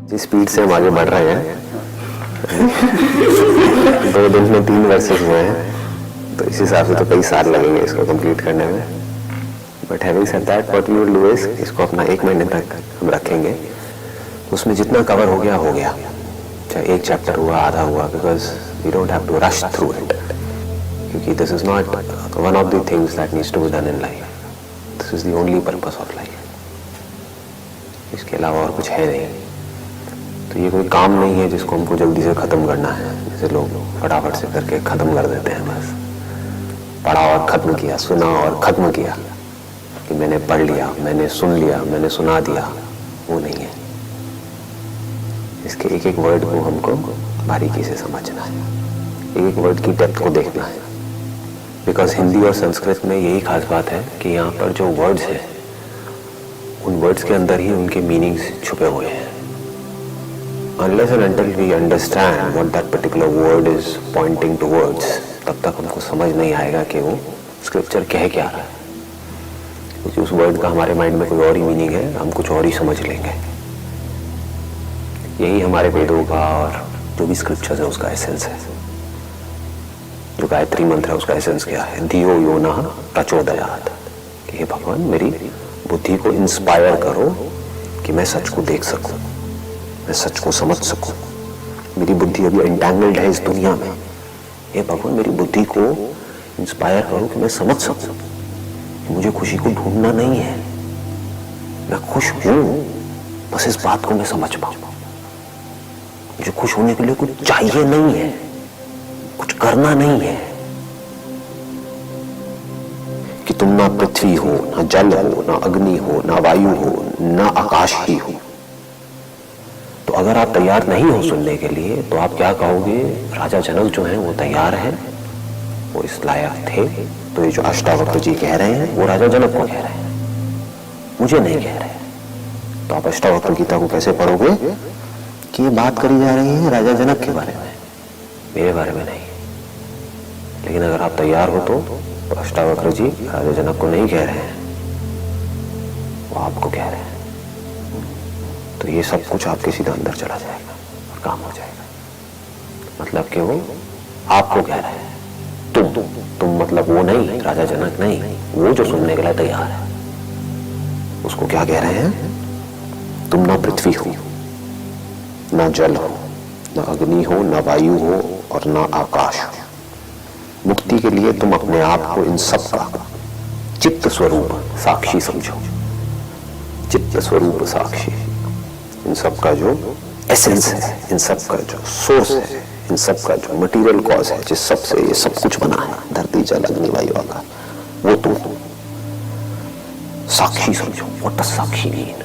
जिस स्पीड से हम आगे बढ़ रहे हैं 2 दिन में 3 वर्सेस हुए हैं, तो इस हिसाब से तो कई साल लगेंगे इसको कंप्लीट करने में। But having said that, what we will do is, इसको अपना 1 महीने तक हम रखेंगे। उसमें जितना कवर हो गया, चाहे 1 चैप्टर हुआ, आधा हुआ, because we don't have to rush through it, क्योंकि this is not one of the things that needs to be done in life. This is the only purpose of life. इसके अलावा और कुछ है नहीं। तो ये कोई काम नहीं है जिसको हमको जल्दी से खत्म करना है, जैसे लोग फटाफट से करके खत्म कर देते हैं। बस पढ़ा और खत्म किया, सुना और खत्म किया, कि मैंने पढ़ लिया, मैंने सुन लिया, मैंने सुना दिया, वो नहीं है। इसके एक एक वर्ड को हमको बारीकी से समझना है, एक एक वर्ड की डेप्थ को देखना है। बिकॉज हिंदी और संस्कृत में यही खास बात है कि यहाँ पर जो वर्ड्स हैं, उन वर्ड्स के अंदर ही उनके मीनिंग्स छुपे हुए हैं। Unless and until we understand what that particular word is pointing towards, तब तक हमको समझ नहीं आएगा कि वो स्क्रिप्चर कह क्या रहा है। क्योंकि उस वर्ड का हमारे माइंड में कोई और ही मीनिंग है, हम कुछ और ही समझ लेंगे। यही हमारे वेदों का और जो भी स्क्रिप्चर्स है उसका एसेंस है। जो गायत्री मंत्र है उसका एसेंस क्या है? धियो यो नः प्रचोदयात्, कि हे भगवान मेरी बुद्धि को इंस्पायर करो कि मैं सच को देख सकूं, मैं सच को समझ सकूं। मेरी बुद्धि अभी एंटैंगल्ड है इस दुनिया में, हे भगवान मेरी बुद्धि को इंस्पायर करो कि मैं समझ सकूं। मुझे खुशी को ढूंढना नहीं है, मैं खुश हूं, बस इस बात को मैं समझ पाऊं। मुझे खुश होने के लिए कुछ चाहिए नहीं है, कुछ करना नहीं है। कि तुम ना पृथ्वी हो, ना जल हो, ना अग्नि हो, ना वायु हो, ना आकाश ही हो। तो अगर आप तैयार नहीं हो सुनने के लिए, तो आप क्या कहोगे? राजा जनक जो हैं वो तैयार हैं, वो इस लायक थे। तो ये जो अष्टावक्र जी कह रहे हैं वो राजा जनक को कह रहे हैं, मुझे नहीं कह रहे। तो आप अष्टावक्र गीता को कैसे पढ़ोगे कि ये बात करी जा रही है राजा जनक के बारे में, मेरे बारे में नहीं। लेकिन अगर आप तैयार हो तो अष्टावक्र जी राजा जनक को नहीं कह रहे हैं, वो आपको कह रहे हैं। तो ये सब कुछ आपके सीधा अंदर चला जाएगा और काम हो जाएगा। मतलब कि वो आपको कह रहे हैं, तुम मतलब वो नहीं, राजा जनक नहीं, वो जो सुनने के लिए तैयार है उसको क्या कह रहे हैं? तुम ना पृथ्वी हो, ना जल हो, ना अग्नि हो, ना वायु हो और ना आकाश हो। मुक्ति के लिए तुम अपने आप को इन सब का चित्त स्वरूप साक्षी समझो। चित्त स्वरूप साक्षी, इन सब का जो एसेंस है, इन सब का जो सोर्स है, इन सब का जो मटेरियल कॉज है, जिस सब से ये सब कुछ बना है, धरती जल अग्नि वायु आकाश, वो तुम साक्षी समझो। What does Sakshi mean?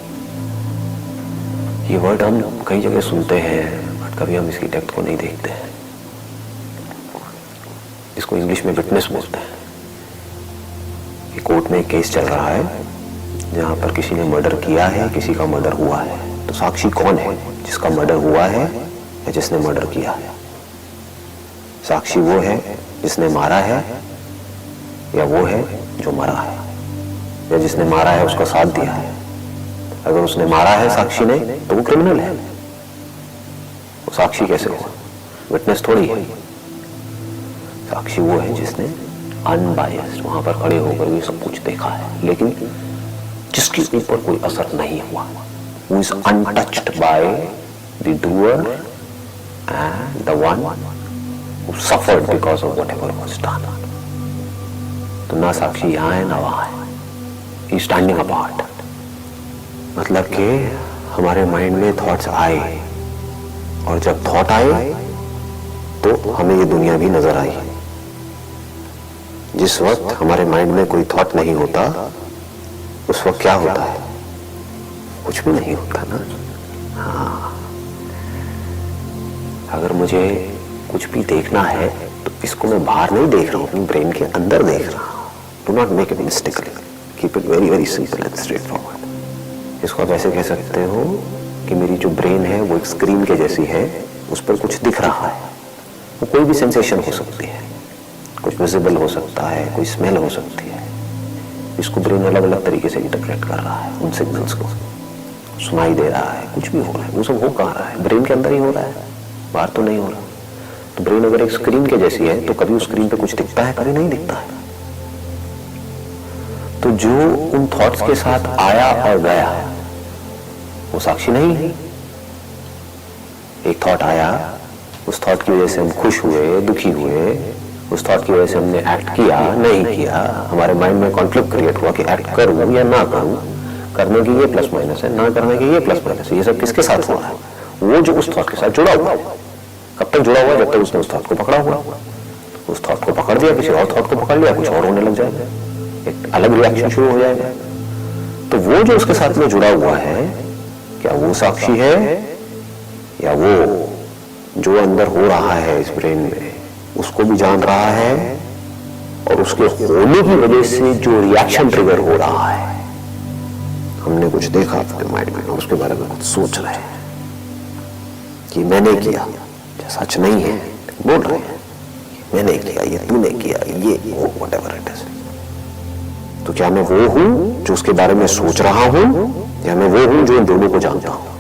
ये वर्ड हम कई जगह सुनते हैं, बट कभी हम इसकी डेप्थ को नहीं देखते हैं। इसको इंग्लिश में विटनेस बोलते हैं। ये कोर्ट में एक केस चल रहा है जहां पर किसी ने मर्डर किया है, किसी का मर्डर हुआ है। तो साक्षी कौन है? जिसका मर्डर हुआ है या जिसने मर्डर किया है? साक्षी वो है जिसने मारा है या वो है जो मरा है, या जिसने मारा है उसका साथ दिया है। अगर उसने मारा है साक्षी ने तो वो क्रिमिनल है, वो साक्षी कैसे हुआ? विटनेस थोड़ी है। साक्षी वो है जिसने अनबायस्ड वहां पर खड़े होकर भी सब कुछ देखा है, लेकिन जिसके ऊपर कोई असर नहीं हुआ। Who is untouched by the doer and the one who suffered because of whatever was done. तो ना साक्षी यहाँ है ना वहाँ है, he is standing apart. मतलब कि हमारे माइंड में थॉट्स आए, और जब थॉट आए तो हमें ये दुनिया भी नजर आई। जिस वक्त हमारे माइंड में कोई थॉट नहीं होता, उस वक्त क्या होता है? कुछ भी नहीं होता ना। हाँ, अगर मुझे कुछ भी देखना है तो इसको मैं बाहर नहीं देख रहा हूँ, अपनी ब्रेन के अंदर देख रहा हूँ। Do not make it mistakenly, keep it very very simple and straight forward. इसको आप ऐसे कह सकते हो कि मेरी जो ब्रेन है वो एक स्क्रीन के जैसी है, उस पर कुछ दिख रहा है। वो कोई भी सेंसेशन हो सकती है, कुछ विजिबल हो सकता है, कोई स्मेल हो सकती है। इसको ब्रेन अलग अलग तरीके से इंटरप्रेट कर रहा है उन सिग्नल्स को। सुनाई दे रहा है, कुछ भी हो रहा है, वो सब हो कहाँ रहा है? ब्रेन के अंदर ही हो रहा है, बाहर तो नहीं हो रहा। तो ब्रेन अगर एक स्क्रीन के जैसी है तो कभी उस स्क्रीन पे कुछ दिखता है, कभी नहीं दिखता है। तो जो उन थॉट्स के साथ आया और गया वो साक्षी नहीं है। एक थॉट आया, उस थॉट की वजह से हम खुश हुए, दुखी हुए, उस थॉट की वजह से हमने एक्ट किया, नहीं किया, हमारे माइंड में कॉन्फ्लिक्ट क्रिएट हुआ कि एक्ट करूं या ना करूं, करने की ये प्लस माइनस है, ना करने की ये प्लस माइनस है। ये सब किसके साथ हो रहा है? वो जो उस थॉट के साथ जुड़ा हुआ। कब तक जुड़ा हुआ? जब तक उसने उस थॉट को पकड़ा हुआ। उस थॉट को पकड़ दिया, किसी और थॉट को पकड़ लिया, कुछ और होने लग जाएगा, एक अलग रिएक्शन शुरू हो जाएगा। तो वो जो उसके साथ में जुड़ा हुआ है, क्या वो साक्षी है या वो जो अंदर हो रहा है इस ब्रेन में उसको भी जान रहा है और उसके होने की वजह से जो रिएक्शन ट्रिगर हो रहा है, हमने कुछ देखा अपने माइंड में और उसके बारे में कुछ सोच रहे हैं कि मैंने किया, सच नहीं है, बोल रहे हैं मैंने किया, ये तूने किया, ये वो व्हाटएवर इट इज। तो क्या मैं वो हूं जो उसके बारे में सोच रहा हूं या मैं वो हूं जो इन दोनों को जानता हूं?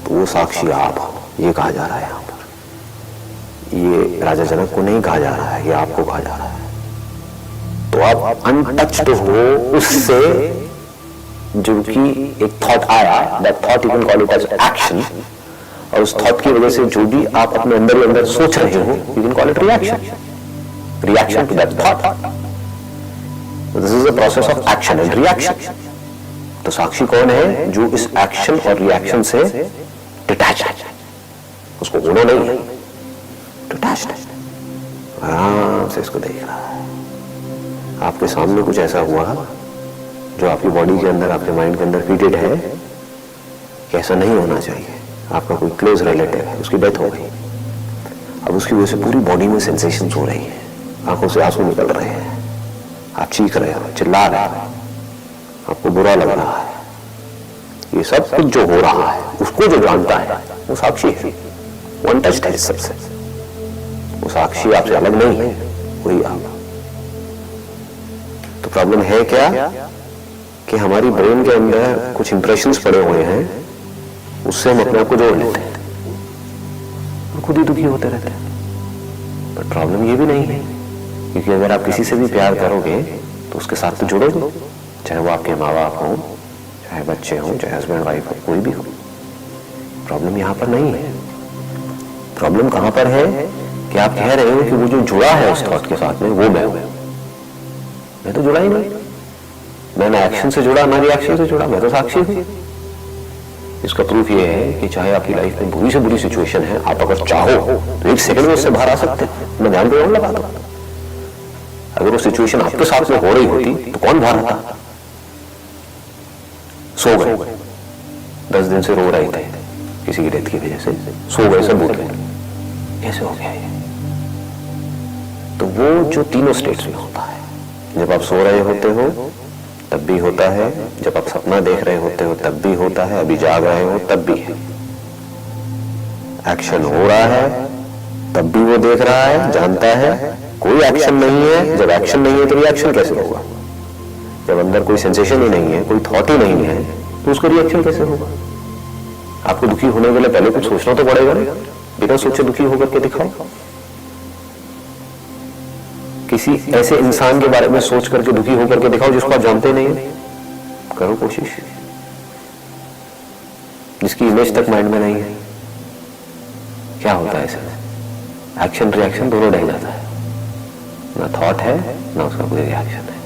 तो वो साक्षी आप हो, ये कहा जा रहा है यहां पर। ये राजा जनक को नहीं कहा जा रहा है, ये आपको कहा जा रहा है। तो आप अनटच्ड हो उससे जो कि एक थॉट आया, that thought you can call it as action, और उस थॉट की वजह से जो भी आप अपने अंदर ही अंदर सोच रहे हो, you can call it reaction, reaction to that thought. This is a process of action and reaction. तो साक्षी कौन है? जो इस एक्शन और रिएक्शन से डिटैच है, उसको होना नहीं है, डिटैच्ड है, आराम से इसको देख रहा है। आपके सामने कुछ ऐसा हुआ जो आपकी बॉडी के अंदर, आपके माइंड के अंदर फीडेड है कि ऐसा नहीं होना चाहिए। आपका कोई क्लोज रिलेटिव है, उसकी डेथ हो गई, अब उसकी वजह से पूरी बॉडी में सेंसेशंस हो रही हैं, आंखों से आंसू निकल रहे हैं, आप चीख रहे हो, चिल्ला रहे हो, आपको बुरा लग रहा है। ये सब कुछ जो हो रहा है उसको जो जानता है वो साक्षी है, वो अनटच्ड है सबसे। वो साक्षी आपसे अलग नहीं है, वही आप। तो प्रॉब्लम है क्या कि हमारी ब्रेन के अंदर कुछ इंप्रेशंस पड़े हुए हैं, उससे हम अपने आप को जोड़ लेते हैं और खुद ही दुखी होते रहते हैं। पर प्रॉब्लम ये भी नहीं है, क्योंकि अगर आप किसी से भी प्यार करोगे तो उसके साथ तो जुड़ोगे, चाहे वो आपके माँ बाप हो, चाहे बच्चे हो, चाहे हस्बैंड वाइफ हो, कोई भी हो। प्रॉब्लम यहाँ पर नहीं है। प्रॉब्लम कहां पर है कि आप कह रहे हो कि वो जो जुड़ा है उस थॉट के साथ में वो मैं तो जुड़ा ही नहीं, मैं ना एक्शन से जुड़ा ना रिएक्शन से जुड़ा, मैं तो साक्षी हूं। इसका प्रूफ ये है कि चाहे आपकी लाइफ में बुरी से बुरी सिचुएशन है, आप अगर चाहो तो एक सेकंड में उससे बाहर आ सकते हैं। मैं ध्यान पे लगा दो, अगर वो सिचुएशन आपके साथ में हो रही होती तो कौन बाहर आता? सो गए, 10 दिन से रो रहे थे किसी की डेथ की वजह से, सो गए, सब भूल गए, कैसे हो गया ये? तो वो जो तीनों स्टेट्स में होता है, जब आप सो रहे होते हो तब भी होता है, जब आप सपना देख रहे होते हो तब भी होता है, अभी जाग रहे हो तब भी है। एक्शन हो रहा है तब भी वो देख रहा है, जानता है। कोई एक्शन नहीं है, जब एक्शन नहीं है तो रिएक्शन कैसे होगा? जब अंदर कोई सेंसेशन ही नहीं है, कोई थॉट ही नहीं है, तो उसका रिएक्शन कैसे होगा? आपको दुखी होने के लिए पहले कुछ सोचना तो पड़ेगा ना, बिना सोचे दुखी होकर के दिखाओ। किसी ऐसे इंसान के बारे में सोच करके दुखी होकर के दिखाओ जिसको आप जानते नहीं है, करो कोशिश, जिसकी इमेज तक माइंड में नहीं है। क्या होता है ऐसे? एक्शन रिएक्शन दोनों ढह जाता है, ना थॉट है ना उसका कोई रिएक्शन है।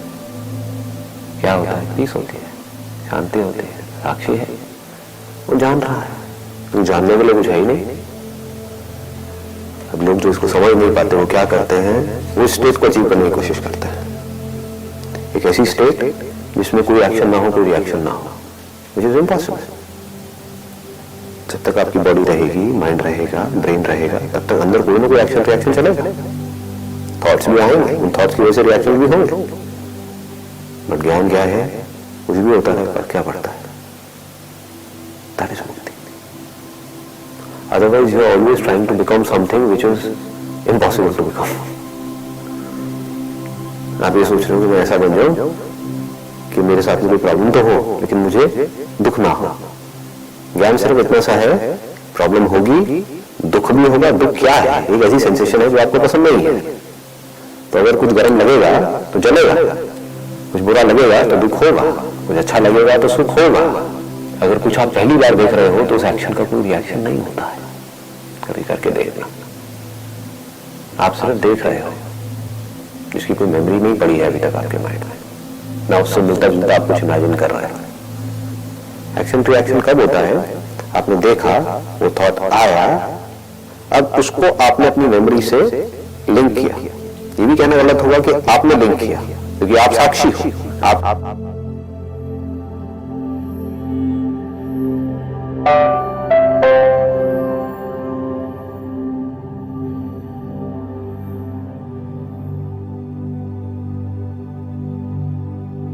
क्या होता है? पीस होती है, शांति होती है, साक्षी है, वो जान रहा है, तो जानने के लिए कुछ है ही नहीं। अब लोग जो इसको समझ नहीं पाते वो क्या करते हैं, वो स्टेट को अचीव करने की कोशिश करते हैं। एक ऐसी स्टेट जिसमें कोई एक्शन ना हो, कोई रिएक्शन ना हो, विच इज इम्पॉसिबल। जब तक आपकी बॉडी रहेगी, माइंड रहेगा, ब्रेन रहेगा, तब तक अंदर कोई ना कोई एक्शन रिएक्शन चलेगा। थॉट्स भी आएंगे, उन थॉट्स की वजह से रिएक्शन भी होंगे। बट ज्ञान क्या है? कुछ भी होता है पर क्या पड़ता है? दैट इज मुक्ति। Otherwise, you are always trying to become something which is impossible to become. आप ये सोच रहे हो कि मैं ऐसा बन जाऊं कि मेरे साथ में कोई प्रॉब्लम तो हो लेकिन मुझे दुख ना हो। ज्ञान सिर्फ इतना सा है, प्रॉब्लम होगी, दुख भी होगा। दुख क्या है? एक ऐसी सेंसेशन है जो आपको पसंद नहीं है। तो अगर कुछ गर्म लगेगा तो जलेगा, कुछ बुरा लगेगा तो दुख होगा, कुछ अच्छा लगेगा तो सुख होगा। अगर कुछ आप पहली बार देख रहे हो तो उस एक्शन का कोई रिएक्शन नहीं होता है। कभी करके देखना, आप सिर्फ देख रहे हो, जिसकी कोई मेमोरी नहीं पड़ी है अभी तक आपके माइंड में, ना उससे मिलता जुलता आप कुछ इमेजिन कर रहे हो। एक्शन टू एक्शन कब होता है? आपने देखा, वो थॉट आया, अब उसको आपने अपनी मेमोरी से लिंक किया। ये भी कहना गलत होगा कि आपने लिंक किया, क्योंकि आप साक्षी हो। आप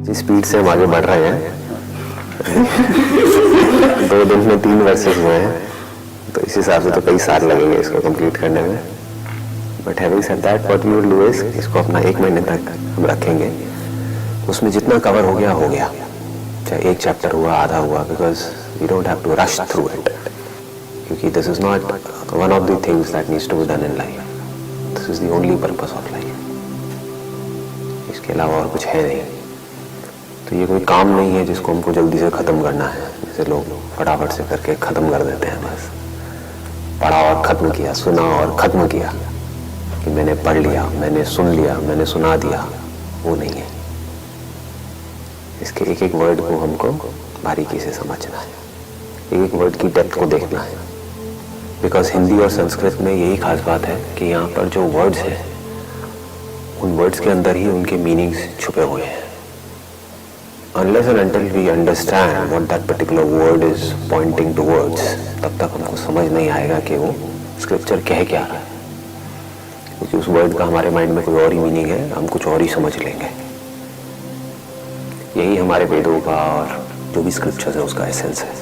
जिस स्पीड से हम आगे बढ़ रहे हैं 2 दिन में 3 वर्सेस हुए हैं, तो इस हिसाब से तो कई साल लगेंगे इसको कंप्लीट करने में। But having said that, what we will do is, इसको अपना 1 महीने तक हम रखेंगे। उसमें जितना कवर हो गया, चाहे 1 चैप्टर हुआ, आधा हुआ, because we don't have to rush through it, क्योंकि this is not one of the things that needs to be done in life. This is the only purpose of life. इसके अलावा और कुछ है नहीं। तो ये कोई काम नहीं है जिसको हमको जल्दी से खत्म करना है, जैसे लोग फटाफट से करके खत्म कर देते हैं। बस पढ़ा और खत्म किया, सुना और खत्म किया, कि मैंने पढ़ लिया, मैंने सुन लिया, मैंने सुना दिया, वो नहीं है। इसके एक एक वर्ड को हमको बारीकी से समझना है, एक एक वर्ड की डेप्थ को देखना है। बिकॉज हिंदी और संस्कृत में यही खास बात है कि यहाँ पर जो वर्ड्स हैं, उन वर्ड्स के अंदर ही उनके मीनिंग्स छुपे हुए हैं। Unless and until we understand what that particular word is pointing towards, तब तक हमको समझ नहीं आएगा कि वो स्क्रिप्चर कह क्या रहा है, क्योंकि उस वर्ड का हमारे माइंड में कोई और ही मीनिंग है, हम कुछ और ही समझ लेंगे। यही हमारे वेदों का और जो भी स्क्रिप्चर्स है उसका एसेंस है।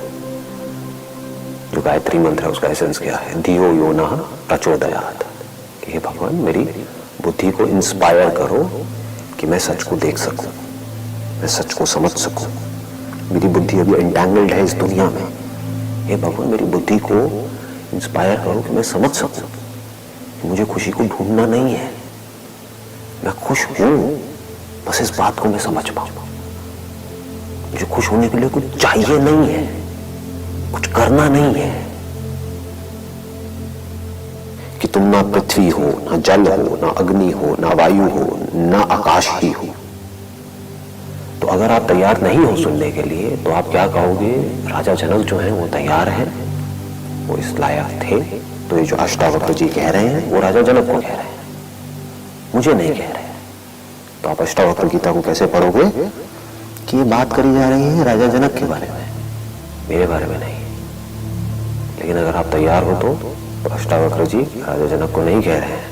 जो गायत्री मंत्र है उसका एसेंस क्या है? धियो यो नः प्रचोदयात्, कि हे भगवान मेरी बुद्धि को इंस्पायर करो कि मैं सच को देख सकूं, मैं सच को समझ सकूं। मेरी बुद्धि अभी एंटैंगल्ड है इस दुनिया में, हे भगवान मेरी बुद्धि को इंस्पायर करो कि मैं समझ सकूं। मुझे खुशी को ढूंढना नहीं है, मैं खुश हूं, बस इस बात को मैं समझ पाऊं। मुझे खुश होने के लिए कुछ चाहिए नहीं है, कुछ करना नहीं है। कि तुम ना पृथ्वी हो, ना जल हो, ना अग्नि हो, ना वायु हो, ना आकाश ही हो। तो अगर आप तैयार नहीं हो सुनने के लिए तो आप क्या कहोगे? राजा जनक जो हैं वो तैयार हैं, वो इस लायक थे। तो ये जो अष्टावक्र जी कह रहे हैं वो राजा जनक को कह रहे हैं, मुझे नहीं कह रहे। तो आप अष्टावक्र गीता को कैसे पढ़ोगे कि ये बात करी जा रही है राजा जनक के बारे में, मेरे बारे में नहीं। लेकिन अगर आप तैयार हो तो अष्टावक्र जी राजा जनक को नहीं कह रहे हैं,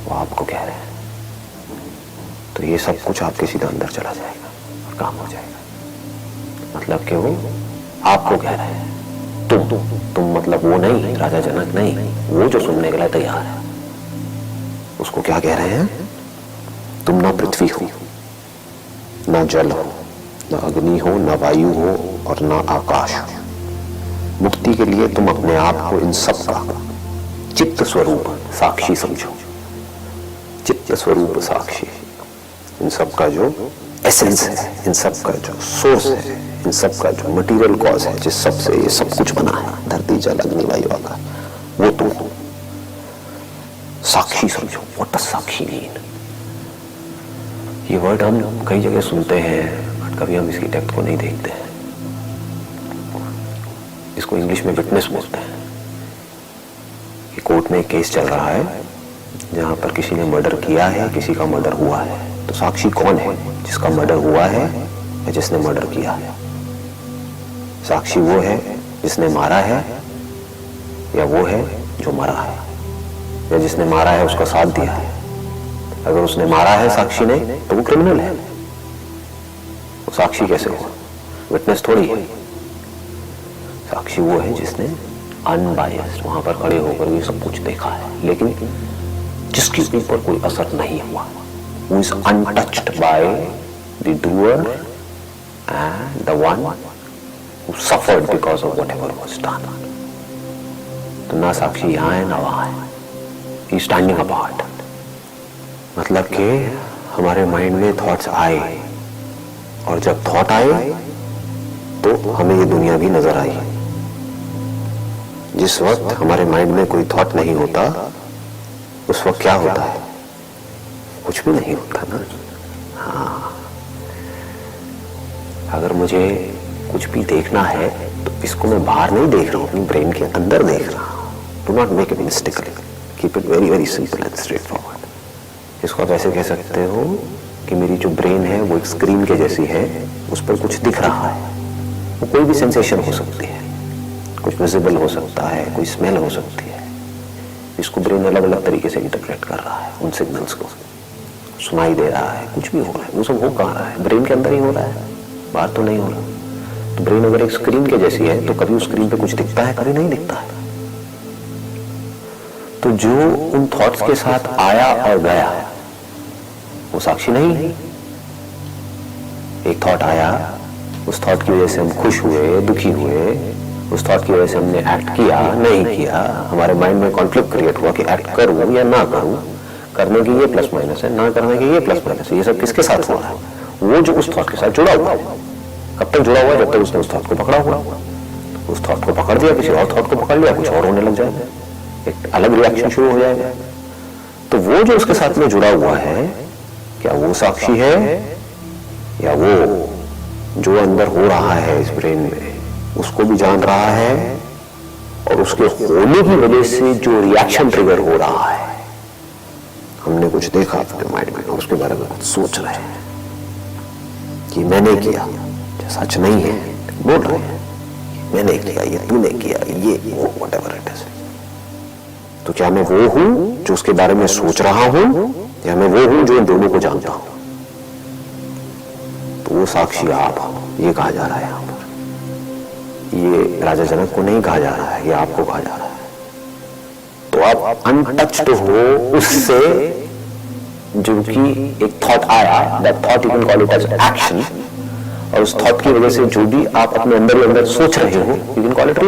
वो आपको कह रहे हैं। तो ये सब कुछ आपके सीधा अंदर चला जाएगा और काम हो जाएगा। मतलब कि वो आपको कह रहे हैं, तुम मतलब वो नहीं, राजा जनक नहीं, वो जो सुनने के लिए तैयार है उसको क्या कह रहे हैं? तुम ना पृथ्वी हो, ना जल हो, ना अग्नि हो, ना वायु हो और ना आकाश हो। मुक्ति के लिए तुम अपने आप को इन सब का चित्त स्वरूप साक्षी समझो। चित्त स्वरूप साक्षी, इन सब का जो एसेंस है, इन सब का जो सोर्स है, इन सब का जो मटेरियल कॉज है, जिस सब से ये सब कुछ बना है, धरती जल अग्नि वायु आकाश, वो तुम साक्षी समझो। What does Sakshi mean? ये वर्ड हम कई जगह सुनते हैं बट कभी हम इसकी डेप्थ को नहीं देखते हैं। इसको इंग्लिश में विटनेस बोलते हैं। ये कोर्ट में एक केस चल रहा है जहां पर किसी ने मर्डर किया है, किसी का मर्डर हुआ है। तो साक्षी कौन है? जिसका मर्डर हुआ है या जिसने मर्डर किया है? साक्षी वो है जिसने मारा है या वो है जो मरा है, या जिसने मारा है उसका साथ दिया है। अगर उसने मारा है साक्षी ने तो वो क्रिमिनल है, वो साक्षी कैसे हुआ? विटनेस थोड़ी है। साक्षी वो है जिसने अनबायस्ड वहां पर खड़े होकर ये सब कुछ देखा है, लेकिन जिसके ऊपर कोई असर नहीं हुआ। Who is untouched by the doer and the one who suffered because of whatever was done. तो ना साक्षी यहाँ है ना वहाँ है, he is standing apart. मतलब कि हमारे माइंड में थॉट्स आए और जब थॉट आए तो हमें ये दुनिया भी नजर आई। जिस वक्त हमारे माइंड में कोई थॉट नहीं होता उस वक्त क्या होता है? कुछ भी नहीं होता ना। हाँ, अगर मुझे कुछ भी देखना है तो इसको मैं बाहर नहीं देख रहा हूं, अपनी ब्रेन के अंदर देख रहा हूं। Do not make it mistakenly, keep it very very simple and straight forward. इसको आप ऐसे कह सकते हो कि मेरी जो ब्रेन है वो एक स्क्रीन के जैसी है, उस पर कुछ दिख रहा है। वो कोई भी सेंसेशन हो सकती है, कुछ विजिबल हो सकता है, कोई स्मेल हो सकती है। इसको ब्रेन अलग अलग तरीके से इंटरप्रेट कर रहा है, उन सिग्नल्स को सुनाई दे रहा है, कुछ भी हो रहा है। वो सब हो कहाँ रहा है? ब्रेन के अंदर ही हो रहा है, बाहर तो नहीं हो रहा। तो ब्रेन अगर एक स्क्रीन के जैसी है तो कभी उस स्क्रीन पे कुछ दिखता है, कभी नहीं दिखता है। तो जो उन थॉट्स के साथ आया और गया वो साक्षी नहीं है। एक थॉट आया, उस थॉट की वजह से हम खुश हुए, दुखी हुए, उस थॉट की वजह से हमने एक्ट किया, नहीं किया, हमारे माइंड में कॉन्फ्लिक्ट क्रिएट हुआ कि एक्ट करूं या ना करूं, करने की ये प्लस माइनस है, ना करने की ये प्लस माइनस है। ये सब किसके साथ हो रहा है? वो जो उस थॉट के साथ जुड़ा हुआ है। कब तक जुड़ा हुआ है? जब तक उसने उस थॉट को पकड़ा हुआ। उस थॉट को पकड़ दिया, किसी और थॉट को पकड़ लिया, कुछ और होने लग जाएगा, एक अलग रिएक्शन शुरू हो जाएगा। तो वो जो उसके साथ में जुड़ा हुआ है, क्या वो साक्षी है या वो जो अंदर हो रहा है इस ब्रेन में उसको भी जान रहा है और उसके होने की वजह से जो रिएक्शन ट्रिगर हो रहा है? हमने कुछ देखा अपने माइंड में और उसके बारे में कुछ सोच रहे हैं कि मैंने किया, सच नहीं है, बोल रहे हैं मैंने किया, ये तूने किया, ये वो व्हाटएवर इट इज। तो क्या मैं वो हूं जो उसके बारे में सोच रहा हूं या मैं वो हूं जो इन दोनों को जानता हूं? तो वो साक्षी आप हो, ये कहा जा रहा है यहां पर। ये राजा जनक को नहीं कहा जा रहा है, ये आपको कहा जा रहा है। तो आप अनटच्ड हो उससे जो कि एक थॉट आया, that thought you can call it as action, और उस थॉट की वजह से जो भी आप अपने अंदर ही अंदर सोच रहे हो, you can call it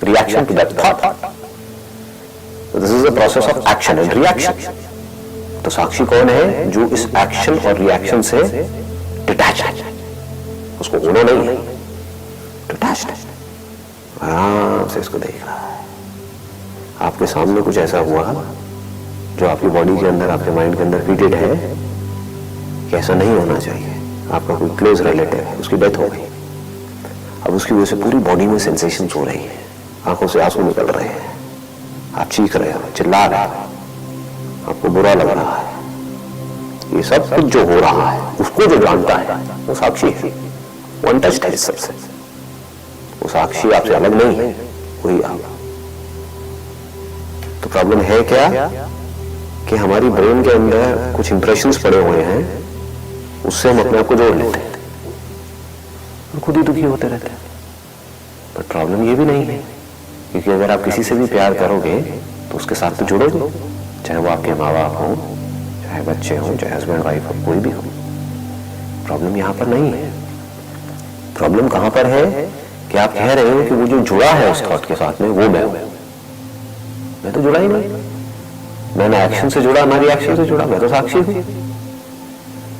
reaction to that thought. This is the process of action and reaction. तो साक्षी कौन है? जो इस एक्शन और रिएक्शन से डिटैच है, उसको होना नहीं है, डिटैच्ड है, आराम से इसको देख रहा है। आपके सामने कुछ ऐसा हुआ जो आपकी बॉडी के अंदर, आपके माइंड के अंदर फीडेड है कि ऐसा नहीं होना चाहिए। आपका कोई क्लोज रिलेटिव है, उसकी डेथ हो गई, अब उसकी वजह से पूरी बॉडी में सेंसेशंस हो रही है, आंखों से आंसू निकल रहे हैं, आप चीख रहे हो, चिल्ला रहे हो, आपको बुरा लग रहा है। ये सब कुछ जो हो रहा है उसको जो जानता है वो साक्षी है, वो अनटच्ड है इस सबसे। वो साक्षी आपसे अलग नहीं है, वही आप। तो प्रॉब्लम है क्या कि हमारी ब्रेन के अंदर कुछ इंप्रेशंस पड़े हुए हैं, उससे हम अपने आप को जोड़ लेते हैं और खुद ही दुखी होते रहते हैं। पर प्रॉब्लम ये भी नहीं है, क्योंकि अगर आप किसी से भी प्यार करोगे तो उसके साथ तो जुड़ोगे, चाहे वो आपके माँ बाप हो, चाहे बच्चे हो, चाहे हस्बैंड वाइफ हो, कोई भी हो। प्रॉब्लम यहाँ पर नहीं है। प्रॉब्लम कहाँ पर है कि आप कह रहे हो कि वो जो जुड़ा है उस थॉट के साथ में वो मैं तो जुड़ा ही नहीं, मैं ना एक्शन से जुड़ा ना रिएक्शन से जुड़ा, मैं तो साक्षी हूं।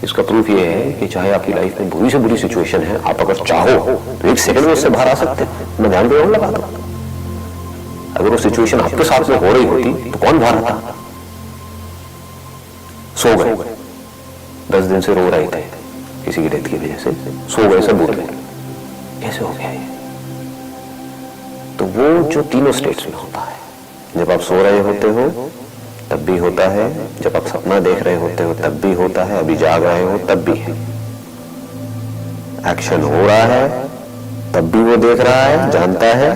इसका प्रूफ ये है कि चाहे आपकी लाइफ में बुरी से बुरी सिचुएशन है, आप अगर चाहो तो एक सेकंड में उससे बाहर आ सकते हैं। मैं ध्यान पे लगा दो, अगर वो सिचुएशन आपके साथ में हो रही होती तो कौन बाहर आता? सो गए, 10 दिन से रो रहे थे किसी की डेथ की वजह से, सो गए, सब भूल गए, कैसे हो गया ये? तो वो जो तीनों स्टेट्स में होता है, जब आप सो रहे होते हो तब भी होता है, जब आप सपना देख रहे होते हो तब भी होता है, अभी जाग रहे हो तब भी है। एक्शन हो रहा है तब भी वो देख रहा है, जानता है।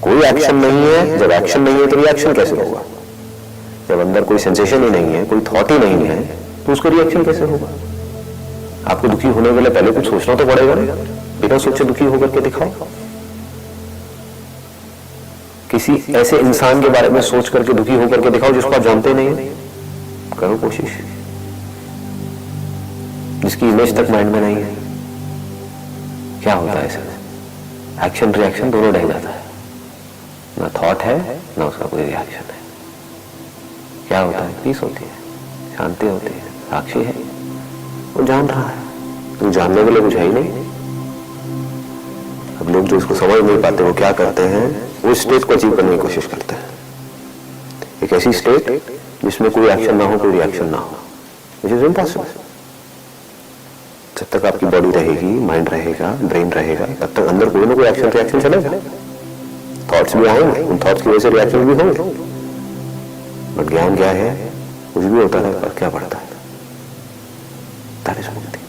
कोई एक्शन नहीं है, जब एक्शन नहीं है तो रिएक्शन कैसे होगा? जब अंदर कोई सेंसेशन ही नहीं है, कोई थॉट ही नहीं है, तो उसका रिएक्शन कैसे होगा? आपको दुखी होने के लिए पहले कुछ सोचना तो पड़ेगा ना। बिना सोचे दुखी होकर के दिखाओ। किसी ऐसे इंसान के बारे में सोच करके दुखी होकर के दिखाओ जिसको आप जानते नहीं है, करो कोशिश। जिसकी इमेज तक माइंड में नहीं है। क्या होता है इसमें? एक्शन रिएक्शन दोनों ढह जाता है, ना थॉट है ना उसका कोई रिएक्शन है। क्या होता है? पीस होती है, शांति होती है, साक्षी है, वो जान रहा है। तो जानने के लिए कुछ है ही नहीं। अब लोग जो इसको समझ नहीं पाते वो क्या करते हैं, वो स्टेट को अचीव करने की कोशिश करते हैं। एक ऐसी स्टेट जिसमें कोई एक्शन ना हो, कोई रिएक्शन ना हो, विच इज इम्पॉसिबल। जब तक आपकी बॉडी रहेगी, माइंड रहेगा, ब्रेन रहेगा, तब तक अंदर कोई ना कोई एक्शन रिएक्शन चलेगा। थॉट्स भी आएंगे, उन थॉट्स की वजह से रिएक्शन भी होंगे। बट ज्ञान क्या है? कुछ भी होता है पर क्या पड़ता है? दैट इज मुक्ति।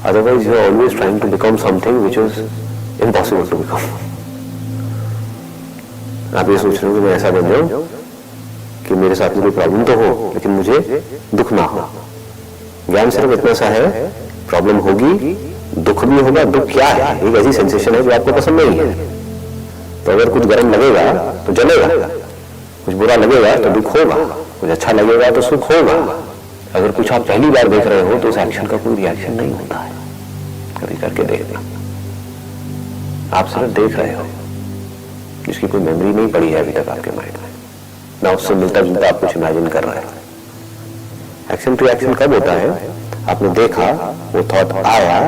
Otherwise, you are always trying to become something which is impossible to become. आप ये सोच रहे हो कि मैं ऐसा बन जाऊं कि मेरे साथ में कोई प्रॉब्लम तो हो लेकिन मुझे दुख ना हो। ज्ञान सिर्फ इतना सा है, प्रॉब्लम होगी, दुख भी होगा। दुख क्या है? एक ऐसी सेंसेशन है जो आपको पसंद नहीं है। तो अगर कुछ गर्म लगेगा तो जलेगा, कुछ बुरा लगेगा तो दुख होगा, कुछ अच्छा लगेगा तो सुख होगा। अगर कुछ आप पहली बार देख रहे हो तो उस एक्शन का कोई रिएक्शन नहीं होता है। कभी करके देखना, आप सिर्फ देख रहे हो, जिसकी कोई मेमोरी नहीं पड़ी है अभी तक आपके माइंड में, ना उससे मिलता जुलता आप कुछ इमेजिन कर रहे हो। एक्शन टू एक्शन कब होता है? आपने देखा, वो थॉट आया,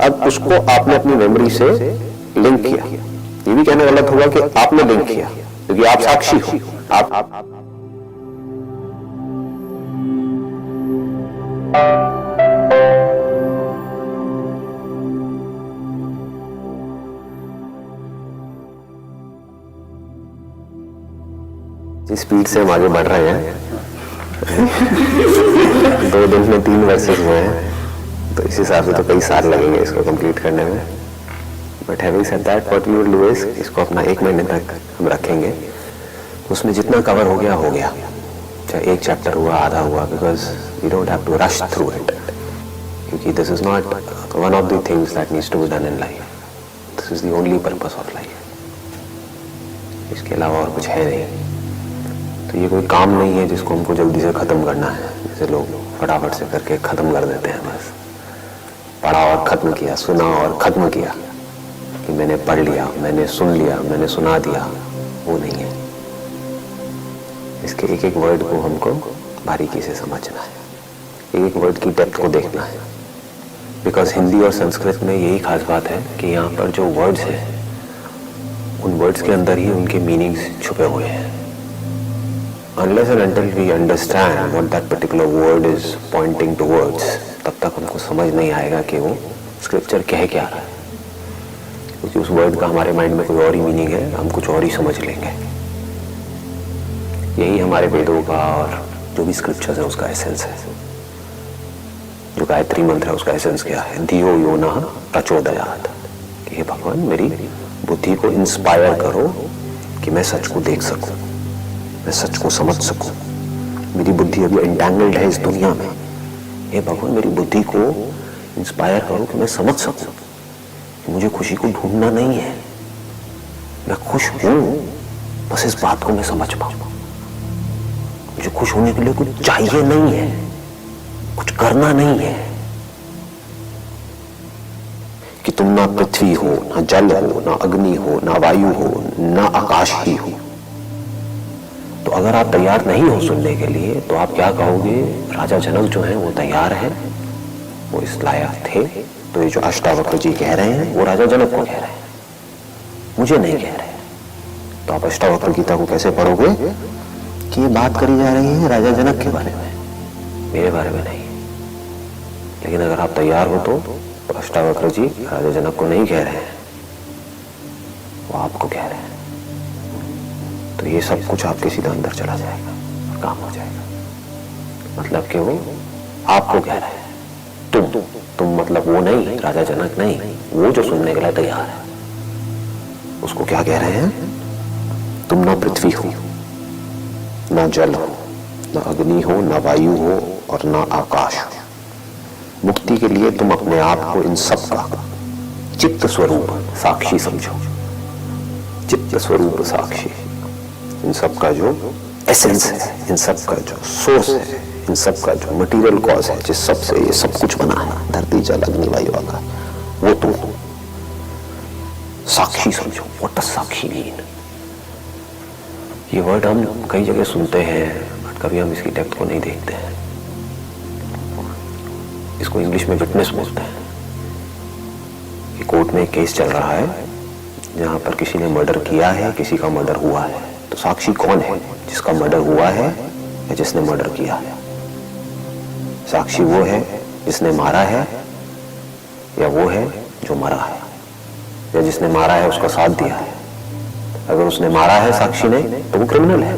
अब उसको आपने अपनी मेमोरी से लिंक किया। ये भी कहना गलत होगा कि आपने लिंक किया, क्योंकि आप साक्षी हो। आप जिस स्पीड से हम आगे बढ़ रहे हैं 2 दिन में 3 वर्सेस हुए हैं, तो इस हिसाब से तो कई साल लगेंगे इसको कंप्लीट करने में। But having said that, what we will do is, इसको अपना 1 महीने तक हम रखेंगे। उसमें जितना कवर हो गया, चाहे 1 चैप्टर हुआ, आधा हुआ, because we don't have to rush through it, क्योंकि this is not one of the things that needs to be done in life. This is the only purpose of life. इसके अलावा और कुछ है नहीं। तो ये कोई काम नहीं है जिसको हमको जल्दी से खत्म करना है, जैसे लोग फटाफट से करके खत्म कर देते हैं। बस पढ़ा और खत्म किया, सुना और खत्म किया, कि मैंने पढ़ लिया, मैंने सुन लिया, मैंने सुना दिया, वो नहीं है। इसके एक एक वर्ड को हमको बारीकी से समझना है, एक एक वर्ड की डेप्थ को देखना है। बिकॉज हिंदी और संस्कृत में यही खास बात है कि यहाँ पर जो वर्ड्स हैं, उन वर्ड्स के अंदर ही उनके मीनिंग्स छुपे हुए हैं। Unless and until we understand what that particular word is pointing towards, तब तक हमको समझ नहीं आएगा कि वो स्क्रिप्चर कह क्या रहा है, क्योंकि उस वर्ड का हमारे माइंड में कोई और ही मीनिंग है, हम कुछ और ही समझ लेंगे। यही हमारे वेदों का और जो भी स्क्रिप्चर्स है उसका एसेंस है। जो गायत्री मंत्र है उसका एसेंस क्या है? धियो यो नः प्रचोदयात्, कि हे भगवान मेरी बुद्धि को इंस्पायर करो कि मैं सच को देख सकूं, मैं सच को समझ सकूं। मेरी बुद्धि अभी एंटैंगल्ड है इस दुनिया में, हे भगवान मेरी बुद्धि को इंस्पायर करो कि मैं समझ सकूं कि मुझे खुशी को ढूंढना नहीं है, मैं खुश हूं, बस इस बात को मैं समझ पाऊं। मुझे खुश होने के लिए कुछ चाहिए नहीं है, कुछ करना नहीं है। कि तुम ना पृथ्वी हो, ना जल हो, ना अग्नि हो, ना वायु हो, ना आकाश ही हो। तो अगर आप तैयार नहीं हो सुनने के लिए तो आप क्या कहोगे? राजा जनक जो हैं वो तैयार हैं, वो इस लायक थे। तो ये जो अष्टावक्र जी कह रहे हैं वो राजा जनक को कह रहे हैं, मुझे नहीं कह रहे। तो आप अष्टावक्र गीता को कैसे पढ़ोगे कि ये बात करी जा रही है राजा जनक के बारे में, मेरे बारे में नहीं। लेकिन अगर आप तैयार हो तो अष्टावक्र जी राजा जनक को नहीं कह रहे हैं, वो आपको कह रहे हैं। तो ये सब कुछ आपके सीधा अंदर चला जाएगा और काम हो जाएगा। मतलब कि वो आपको कह रहे हैं, तुम मतलब वो नहीं, राजा जनक नहीं, वो जो सुनने के लिए तैयार है उसको क्या कह रहे हैं? तुम ना पृथ्वी हो, ना जल हो, ना अग्नि हो, ना वायु हो और ना आकाश हो। मुक्ति के लिए तुम अपने आप को इन सब का चित्त स्वरूप साक्षी समझो। चित्त स्वरूप साक्षी, इन सब का जो एसेंस है, इन सब का जो सोर्स है, इन सब का जो मटेरियल कॉज है, जिस सब से ये सब कुछ बना है, धरती जल अग्नि वायु आकाश, वो तुम हो। साक्षी समझो। What does Sakshi mean? ये वर्ड हम कई जगह सुनते हैं, बट कभी हम इसकी डेप्थ को नहीं देखते हैं। इसको इंग्लिश में विटनेस बोलते हैं। कि कोर्ट में एक केस चल रहा है जहां पर किसी ने मर्डर किया है, किसी का मर्डर हुआ है, तो साक्षी कौन है? जिसका मर्डर हुआ है या जिसने मर्डर किया है? साक्षी वो है जिसने मारा है या वो है जो मरा है, या जिसने मारा है उसका साथ दिया है? अगर उसने मारा है साक्षी ने तो वो क्रिमिनल है,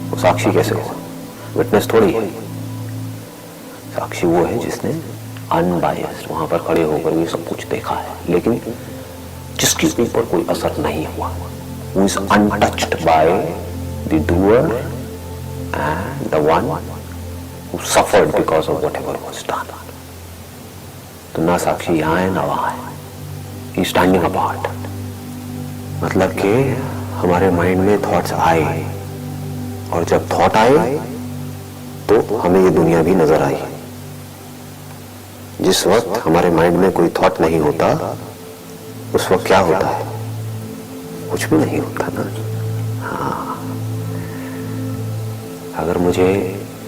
वो साक्षी कैसे हुआ? विटनेस थोड़ी है। साक्षी वो है जिसने अनबायस्ड वहां पर खड़े होकर ये सब कुछ देखा है, लेकिन जिसके ऊपर कोई असर नहीं हुआ, who is untouched by the doer and the one who suffered because of whatever was done. तो ना साक्षी यहाँ है ना वहां है, he is standing apart। मतलब कि हमारे माइंड में थॉट्स आए, और जब थॉट आए तो हमें ये दुनिया भी नजर आई। जिस वक्त हमारे माइंड में कोई थॉट नहीं होता, उस वक्त क्या होता है? कुछ भी नहीं होता ना। हाँ, अगर मुझे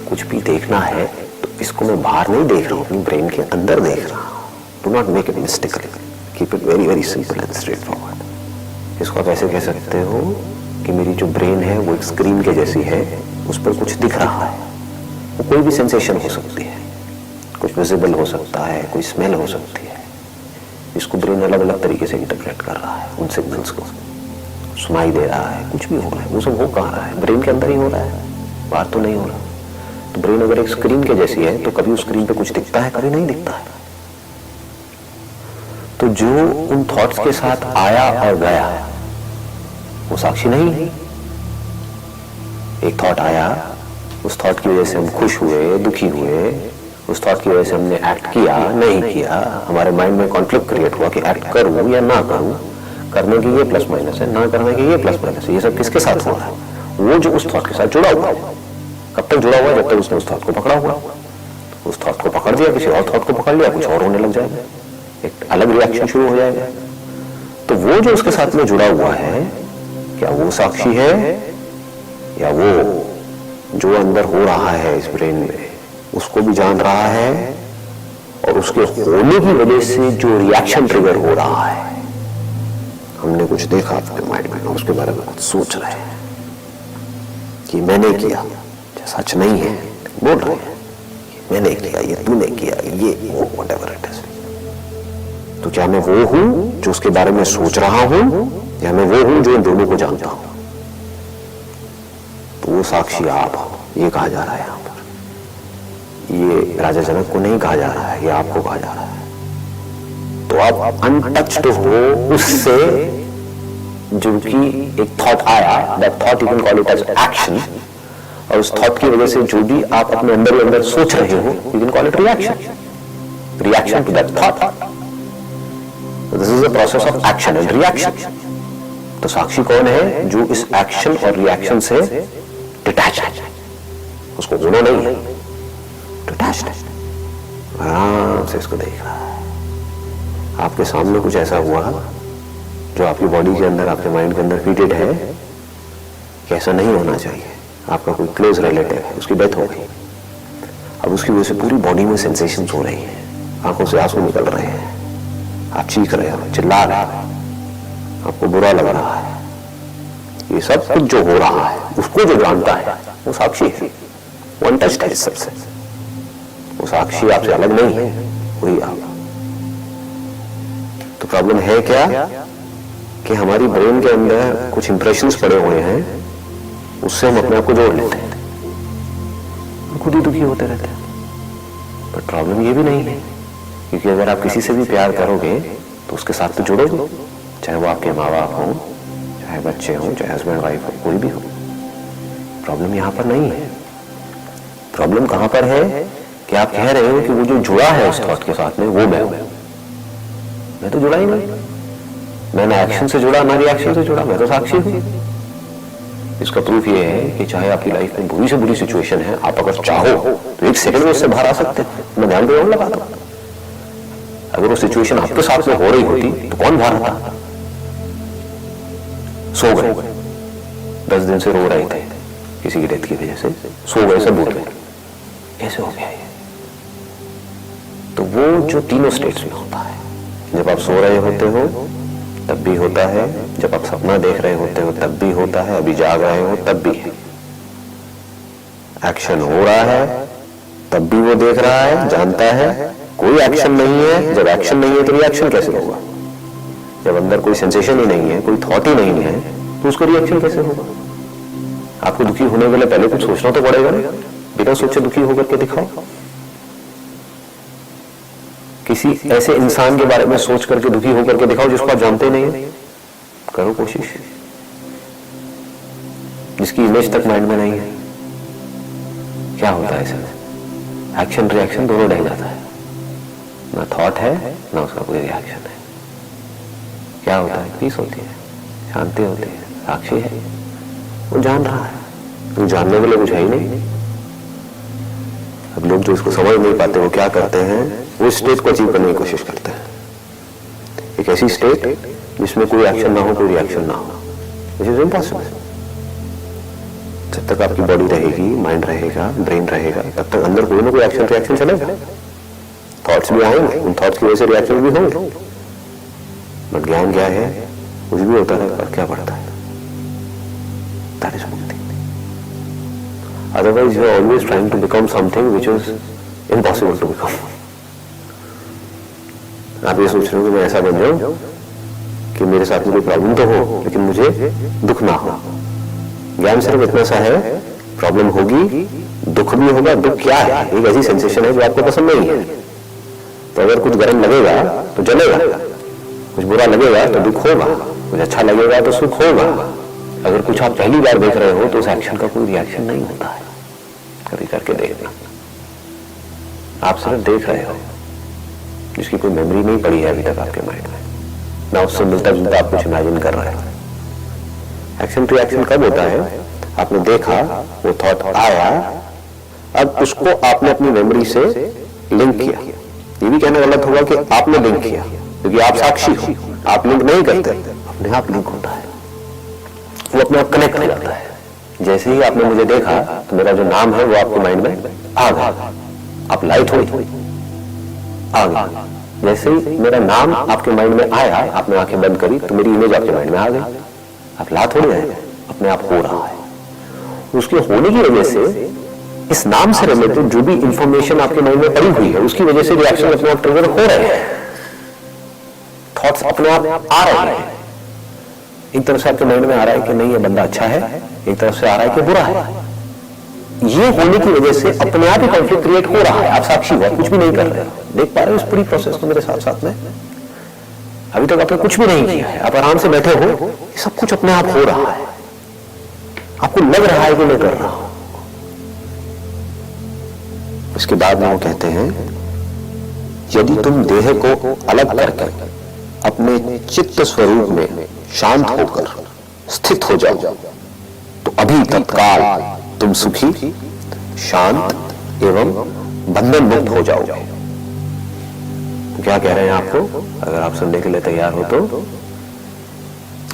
कुछ भी देखना है तो इसको मैं बाहर नहीं देख रहा हूं, अपनी ब्रेन के अंदर देख रहा हूं। Do not make it mistakenly, keep it very very simple and straight forward. इसको आप ऐसे कह सकते हो कि मेरी जो ब्रेन है वो एक स्क्रीन के जैसी है, उस पर कुछ दिख रहा है। वो कोई भी सेंसेशन हो सकती है, कुछ विजिबल हो सकता है, कोई स्मेल हो सकती है। इसको ब्रेन अलग अलग तरीके से इंटरप्रेट कर रहा है, उन सिग्नल्स को सुनाई दे रहा है, कुछ भी हो रहा है। वो सब हो कहाँ रहा है? ब्रेन के अंदर ही हो रहा है, बाहर तो नहीं हो रहा। तो ब्रेन अगर एक स्क्रीन के जैसी है तो कभी उस स्क्रीन पे कुछ दिखता है, कभी नहीं दिखता है। तो जो उन थॉट्स के साथ आया और गया वो साक्षी नहीं है। एक थॉट आया, उस थॉट की वजह से हम खुश हुए, दुखी हुए, उस थॉट की वजह से हमने एक्ट किया, नहीं किया, हमारे माइंड में कॉन्फ्लिक्ट क्रिएट हुआ कि एक्ट करूं या ना करूं, करने की ये प्लस माइनस है, ना करने की ये प्लस माइनस है। ये सब किसके साथ हो रहा है? वो जो उस थॉट के साथ जुड़ा हुआ है। कब तक जुड़ा हुआ है? जब तक उसने उस थॉट को पकड़ा हुआ। उस थॉट को पकड़ दिया, किसी और थॉट को पकड़ लिया, कुछ और होने लग जाएगा, एक अलग रिएक्शन शुरू हो जाएगा। तो वो जो उसके साथ में जुड़ा हुआ है, क्या वो साक्षी है या वो जो अंदर हो रहा है इस ब्रेन में उसको भी जान रहा है, और उसके होने की वजह से जो रिएक्शन ट्रिगर हो रहा है, हमने कुछ देखा अपने माइंड में, उसके बारे में कुछ सोच रहे हैं कि मैंने किया, सच नहीं है, बोल रहे हैं मैंने किया, ये तूने किया, ये वो व्हाटएवर इट इज। तो क्या मैं वो हूं जो उसके बारे में सोच रहा हूं, या मैं वो हूं जो इन दोनों को जानता हूं? तो वो साक्षी आप हो, ये कहा जा रहा है यहां पर। ये राजा जनक को नहीं कहा जा रहा है, ये आपको कहा जा रहा है। तो आप अनटच्ड हो उससे जो कि एक थॉट आया, that thought you can call it as action, और उस थॉट की वजह से जो भी आप अपने अंदर ही अंदर सोच रहे हो, you can call it reaction to that thought. This is the process of action and reaction. तो साक्षी कौन है? जो इस एक्शन और रिएक्शन से डिटैच है, उसको होना नहीं है, डिटैच्ड है, आराम से इसको देख रहा है। आपके सामने कुछ ऐसा हुआ जो आपकी बॉडी के अंदर, आपके माइंड के अंदर फीडेड है कि ऐसा नहीं होना चाहिए। आपका कोई क्लोज रिलेटिव है, उसकी डेथ हो गई, अब उसकी वजह से पूरी बॉडी में सेंसेशंस हो रही हैं, आंखों से आंसू निकल रहे हैं, आप चीख रहे हो, चिल्ला रहे हो, आपको बुरा लग रहा है। ये सब कुछ जो हो रहा है, उसको जो जानता है वो साक्षी है, वो अनटच्ड है इस सबसे। वो साक्षी आपसे अलग नहीं है, वही आप। तो प्रॉब्लम है क्या कि हमारी ब्रेन के अंदर कुछ इंप्रेशंस पड़े हुए हैं, उससे हम अपने आप को जोड़ लेते हैं, खुद ही दुखी होते रहते हैं। पर प्रॉब्लम ये भी नहीं है, क्योंकि अगर आप किसी से भी प्यार करोगे तो उसके साथ तो जुड़ोगे, चाहे वो आपके माँ बाप हों, चाहे बच्चे हों, चाहे हस्बैंड वाइफ हो, कोई भी हो। प्रॉब्लम यहाँ पर नहीं है। प्रॉब्लम कहाँ पर है कि आप कह रहे हो कि वो जो जुड़ा है उस थॉट के साथ में, वो मैं तो जुड़ा ही नहीं, मैं ना एक्शन से जुड़ा ना रिएक्शन से जुड़ा, मैं तो साक्षी हूं। इसका प्रूफ ये है कि चाहे आपकी लाइफ में बुरी से बुरी सिचुएशन है, आप अगर चाहो तो 1 सेकंड में उससे बाहर आ सकते हैं। मैं ध्यान पे लगा दो, अगर वो सिचुएशन आपके साथ में हो रही होती तो कौन बाहर आता? सो गए, 10 दिन से रो रहे थे किसी की डेथ की वजह से, सो गए, सब भूल गए, कैसे हो गया ये? तो वो जो तीनों स्टेट्स में होता है, जब आप सो रहे होते हो तब भी होता है, जब आप सपना देख रहे होते हो तब भी होता है, अभी जाग रहे हो तब भी है। एक्शन हो रहा है तब भी वो देख रहा है, जानता है। कोई एक्शन नहीं है, जब एक्शन नहीं है तो रिएक्शन कैसे होगा? जब अंदर कोई सेंसेशन ही नहीं है, कोई थॉट ही नहीं है, तो उसका रिएक्शन कैसे होगा? आपको दुखी होने के लिए पहले कुछ सोचना तो पड़ेगा ना। बिना सोचे दुखी होकर के दिखाओ। किसी ऐसे इंसान के बारे में सोच करके दुखी होकर के दिखाओ जिसको आप जानते नहीं है। करो कोशिश, जिसकी इमेज तक माइंड में नहीं है। क्या होता है इसमें? एक्शन रिएक्शन दोनों ढह जाता है, ना थॉट है ना उसका कोई रिएक्शन है। क्या होता है? पीस होती है, शांति होती है, साक्षी है, वो जान रहा है। वो जानने के लिए कुछ है ही नहीं। अब लोग जो इसको समझ नहीं पाते वो क्या करते हैं, वो स्टेट को अचीव करने की कोशिश करते हैं। एक ऐसी स्टेट जिसमें कोई एक्शन ना हो, कोई रिएक्शन ना हो, विच इज इम्पॉसिबल। जब तक आपकी बॉडी रहेगी, माइंड रहेगा, ब्रेन रहेगा, तब तक अंदर कोई ना कोई एक्शन रिएक्शन चलेगा। थॉट्स भी आएंगे, उन थॉट्स की वजह से रिएक्शन भी होंगे। बट ज्ञान क्या है? कुछ भी होता है पर क्या पड़ता है? दैट इज मुक्ति। Otherwise, you are always trying to become something which is impossible to become. आप ये सोच रहे हो कि मैं ऐसा बन जाऊं कि मेरे साथ में कोई प्रॉब्लम तो हो लेकिन मुझे दुख ना हो। ज्ञान सिर्फ इतना सा है, प्रॉब्लम होगी, दुख भी होगा। दुख क्या है? एक ऐसी सेंसेशन है जो आपको पसंद नहीं है। तो अगर कुछ गर्म लगेगा तो जलेगा, कुछ बुरा लगेगा तो दुख होगा, कुछ अच्छा लगेगा तो सुख होगा। अगर कुछ आप पहली बार देख रहे हो तो उस एक्शन का कोई रिएक्शन नहीं होता है। कभी करके देखना, आप सिर्फ देख रहे हो, जिसकी कोई मेमोरी नहीं पड़ी है अभी तक आपके माइंड में, ना उससे मिलता जुलता आप कुछ इमेजिन कर रहे हो। एक्शन रिएक्शन कब होता है? आपने देखा, वो थॉट आया, अब उसको आपने अपनी मेमोरी से लिंक किया। ये भी कहना गलत होगा कि आपने लिंक किया, क्योंकि आप साक्षी हो, आप लिंक नहीं करते, अपने आप लिंक होता है, वो अपने आप कनेक्ट हो जाता है। जैसे ही आपने मुझे देखा तो मेरा जो नाम है वो आपके माइंड में आ गया। आप लाई थोड़ी आ गई। जैसे ही मेरा नाम आपके माइंड में आया, आपने आंखें बंद करी तो मेरी इमेज आपके माइंड में आ गई। आप ला थोड़ी आए, अपने आप हो रहा है। उसके होने की वजह से इस नाम से रिलेटेड जो भी इंफॉर्मेशन आपके माइंड में पड़ी हुई है उसकी वजह से रिएक्शन अपने आप ट्रिगर हो रहे हैं, थॉट्स अपने आप आ रहे हैं। एक तरफ से आपके माइंड में आ रहा है कि नहीं ये बंदा अच्छा है, एक तरफ से आ रहा है कि बुरा है। ये होने की वजह से अपने आप ही कॉन्फ्लिक्ट क्रिएट हो रहा है। आप साक्षी हो, कुछ भी नहीं कर रहे हो, देख पा रहे हो इस पूरी प्रोसेस को मेरे साथ साथ में। अभी तक आपने कुछ भी नहीं किया है, आप आराम से बैठे हो, सब कुछ अपने आप हो रहा है। आपको लग रहा है कि मैं कर रहा हूं। इसके बाद में वो कहते हैं, यदि तुम देह को अलग करके अपने चित्त स्वरूप में शांत होकर स्थित हो जाओ तो अभी तत्काल तुम सुखी, शांत एवं बंधन मुक्त हो जाओगे। क्या कह रहे हैं आपको? अगर आप सुनने के लिए तैयार हो तो,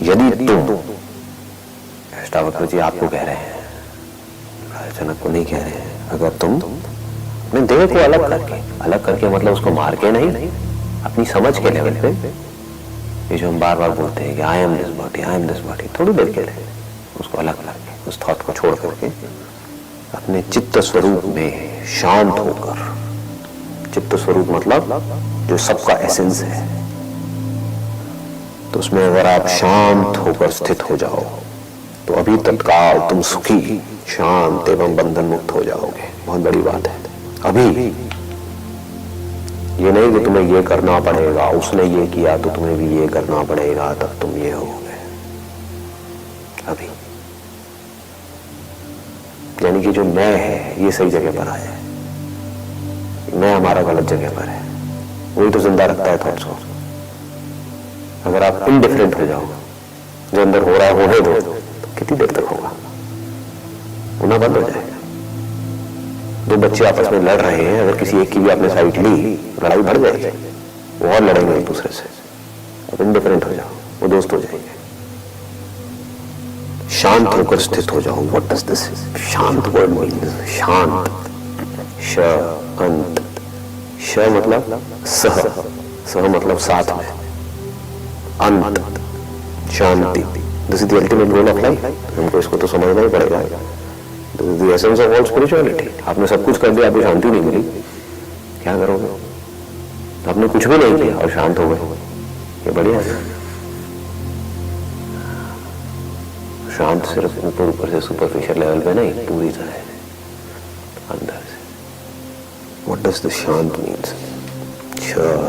यदि तुम, अष्टावक्र जी आपको कह रहे हैं, जनक को नहीं कह रहे हैं, अगर तुम अपने देह को अलग करके मतलब उसको मार के नहीं, अपनी समझ के लेवल पे, ये जो हम बार बार बोलते हैं कि I am this body, I am this body, थोड़ी देर के लिए उसको अलग करके, उस थॉट को छोड़ करके अपने चित्त स्वरूप में शांत होकर, चित्त स्वरूप मतलब जो सबका एसेंस है, तो उसमें अगर आप शांत होकर स्थित हो जाओ तो अभी तत्काल तुम सुखी, शांत एवं बंधन मुक्त हो जाओगे। बहुत बड़ी बात है। अभी ये नहीं कि तुम्हें ये करना पड़ेगा, उसने ये किया तो तुम्हें भी ये करना पड़ेगा तब तुम ये होगे। अभी यानी कि जो मैं है ये सही जगह पर आया है, मैं हमारा गलत जगह पर है, वही तो जिंदा रखता है थॉट्स को। अगर आप इनडिफरेंट हो जाओ, जो अंदर हो रहा है होने दो, तो कितनी देर तक होगा? होना बंद हो जाएगा। दो बच्चे आपस में लड़ रहे हैं, अगर किसी एक की भी आपने साइड ली, लड़ाई बढ़ जाएगी, वो और लड़ेंगे एक दूसरे से। तुम डिफरेंट हो जाओ, वो दोस्त हो जाएंगे। शांत होकर स्थित हो जाओ। व्हाट डज दिस शांत वर्ड मीन? शांत, श अंत, श मतलब सह, सह मतलब साथ में, अंत शांति। This is the ultimate goal of life. हमको इसको तो समझना ही पड़ेगा। This is the essence of all spirituality. आपने सब कुछ कर दिया, आपको शांति नहीं मिली, क्या करोगे? आपने कुछ भी नहीं किया और शांत हो गए, ये बढ़िया है। शांत सिर्फ ऊपर ऊपर से सुपरफिशियल लेवल पे नहीं, पूरी तरह अंदर से। व्हाट डज द शांत मीन्स?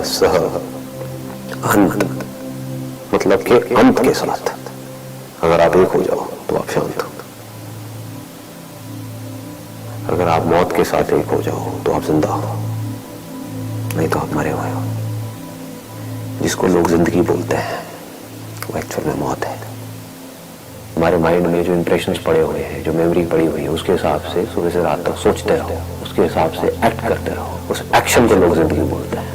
सह अंत मतलब के अंत के साथ अगर आप एक हो जाओ तो आप शांत हो। अगर आप मौत के साथ एक हो जाओ तो आप जिंदा हो, नहीं तो आप मरे हुए हो। जिसको लोग जिंदगी बोलते हैं वो एक्चुअल में मौत है। हमारे माइंड में जो इंप्रेशंस पड़े हुए हैं, जो मेमोरी पड़ी हुई है, उसके हिसाब से सुबह से रात तक सोचते रहो, उसके हिसाब से एक्ट करते रहो। उस एक्शन को लोग जिंदगी बोलते हैं,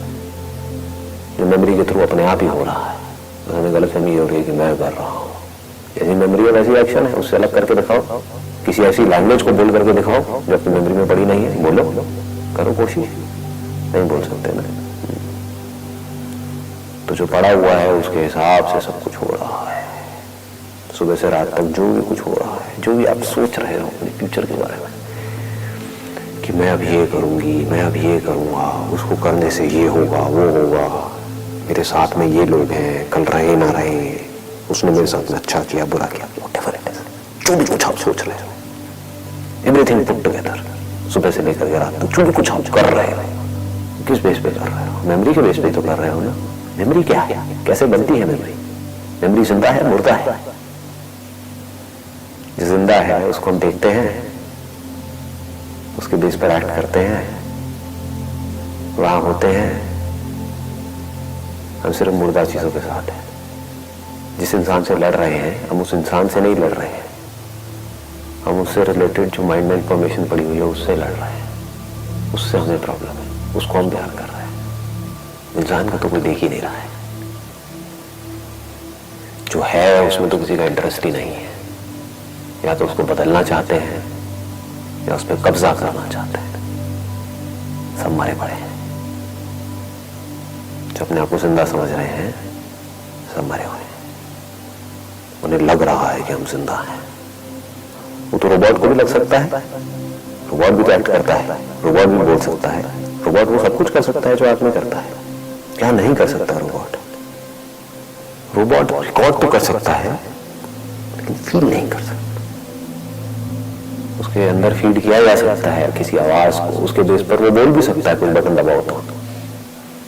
जो मेमोरी के थ्रू अपने आप ही हो रहा है। तो हमें गलतफहमी हो रही है कि मैं कर रहा हूँ। जैसी मेमोरी है वैसी एक्शन है, उससे अलग करके दिखाओ। किसी ऐसी लैंग्वेज को बोल करके दिखाओ जो अपनी मेमोरी में पड़ी नहीं है, बोलो, करो कोशिश। नहीं बोल सकते ना, तो जो पड़ा हुआ है उसके हिसाब से सब कुछ हो रहा है। सुबह से रात तक जो भी कुछ हो रहा है, जो भी आप सोच रहे हो अपने फ्यूचर के बारे में कि मैं अब ये करूंगी, मैं अब ये करूंगा, उसको करने से ये होगा, वो होगा, मेरे साथ में ये लोग हैं, कल रहे ना रहे, उसने मेरे साथ में अच्छा किया, बुरा किया, जो भी कुछ आप सोच रहे हो, एवरीथिंग पुट टुगेदर, सुबह से लेकर के रात तक जो भी कुछ आप कर रहे हो, किस बेस पे कर रहे हो? मेमोरी के बेस पे तो कर रहे हो ना। मेमोरी क्या है, कैसे बनती है मेमोरी? मेमोरी जिंदा है, मुर्दा है? जो जिंदा है उसको हम देखते हैं, उसके बेस पर एक्ट करते हैं, वहां होते हैं। हम सिर्फ मुर्दा चीजों के साथ हैं। जिस इंसान से लड़ रहे हैं हम उस इंसान से नहीं लड़ रहे हैं, हम उससे रिलेटेड जो माइंड में इंफॉर्मेशन पड़ी हुई है उससे लड़ रहे हैं। उससे हमें प्रॉब्लम है, उसको हम प्यार कर रहे हैं। इंसान का तो कोई देख ही नहीं रहा है, जो है उसमें तो किसी का इंटरेस्ट ही नहीं है। या तो उसको बदलना चाहते हैं या उस पर कब्जा करना चाहते हैं। सब मरे पड़े हैं। जो अपने आप को जिंदा समझ रहे हैं सब मरे हुए हैं। उन्हें लग रहा है कि हम जिंदा हैं। वो तो रोबोट को भी लग सकता है, रोबोट भी तो एक्ट करता है, रोबोट भी बोल सकता है, रोबोट वो सब कुछ कर सकता है जो आदमी करता है। क्या नहीं कर सकता रोबोट? रोबोट रिकॉर्ड तो कर सकता है लेकिन फील नहीं कर सकता। उसके अंदर फीड किया जा सकता है किसी आवाज को, उसके बेस पर वो बोल भी सकता है, कोई बटन दबाओ तो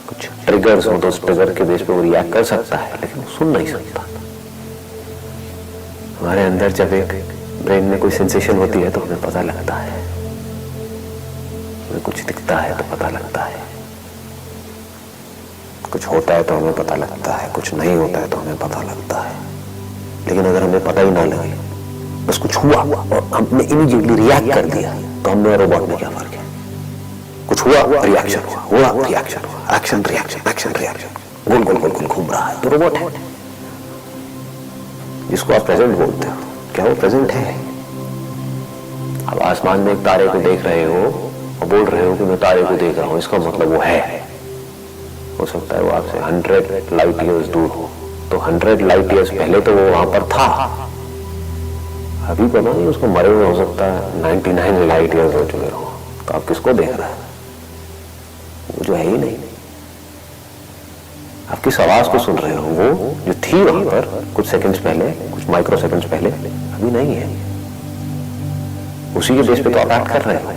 कुछ ट्रिगर्स हो तो उस ट्रिगर के बेस पे वो रिएक्ट कर सकता है, लेकिन वो सुन नहीं सकता। हमारे अंदर जब एक ब्रेन में कोई सेंसेशन होती है तो हमें पता लगता है, हमें कुछ दिखता है तो पता लगता है, कुछ होता है तो हमें पता लगता है, कुछ नहीं होता है तो हमें पता लगता है। लेकिन अगर हमें पता ही ना लगे, बस कुछ हुआ और हमने इमीडिएटली रिएक्ट कर दिया, तो हमने रोबोट में क्या फर्क है? कुछ हुआ, रिएक्शन हुआ, रिएक्शन हुआ, एक्शन रिएक्शन, एक्शन रिएक्शन, गोल गोल गोल गोल घूम रहा है, तो रोबोट है। जिसको आप प्रेजेंट बोलते हो, क्या वो प्रेजेंट है? आप आसमान में एक तारे को देख रहे हो और बोल रहे हो कि मैं तारे को देख रहा हूं, इसका मतलब वो है। हो सकता है वो आपसे 100 लाइट ईयर्स दूर हो, तो 100 लाइट ईयर्स पहले तो वो वहां पर था, अभी पता नहीं उसको मरे हुए हो सकता है 99 लाइट ईयर्स हो चुके हो। तो आप किसको देख रहे हैं? वो जो है ही नहीं। आप किस आवाज को सुन रहे हो? वो जो थी वहां पर कुछ सेकंड्स पहले, कुछ माइक्रो सेकंड्स पहले, अभी नहीं है। उसी के बेस पे तो आप एक्ट कर रहे हो,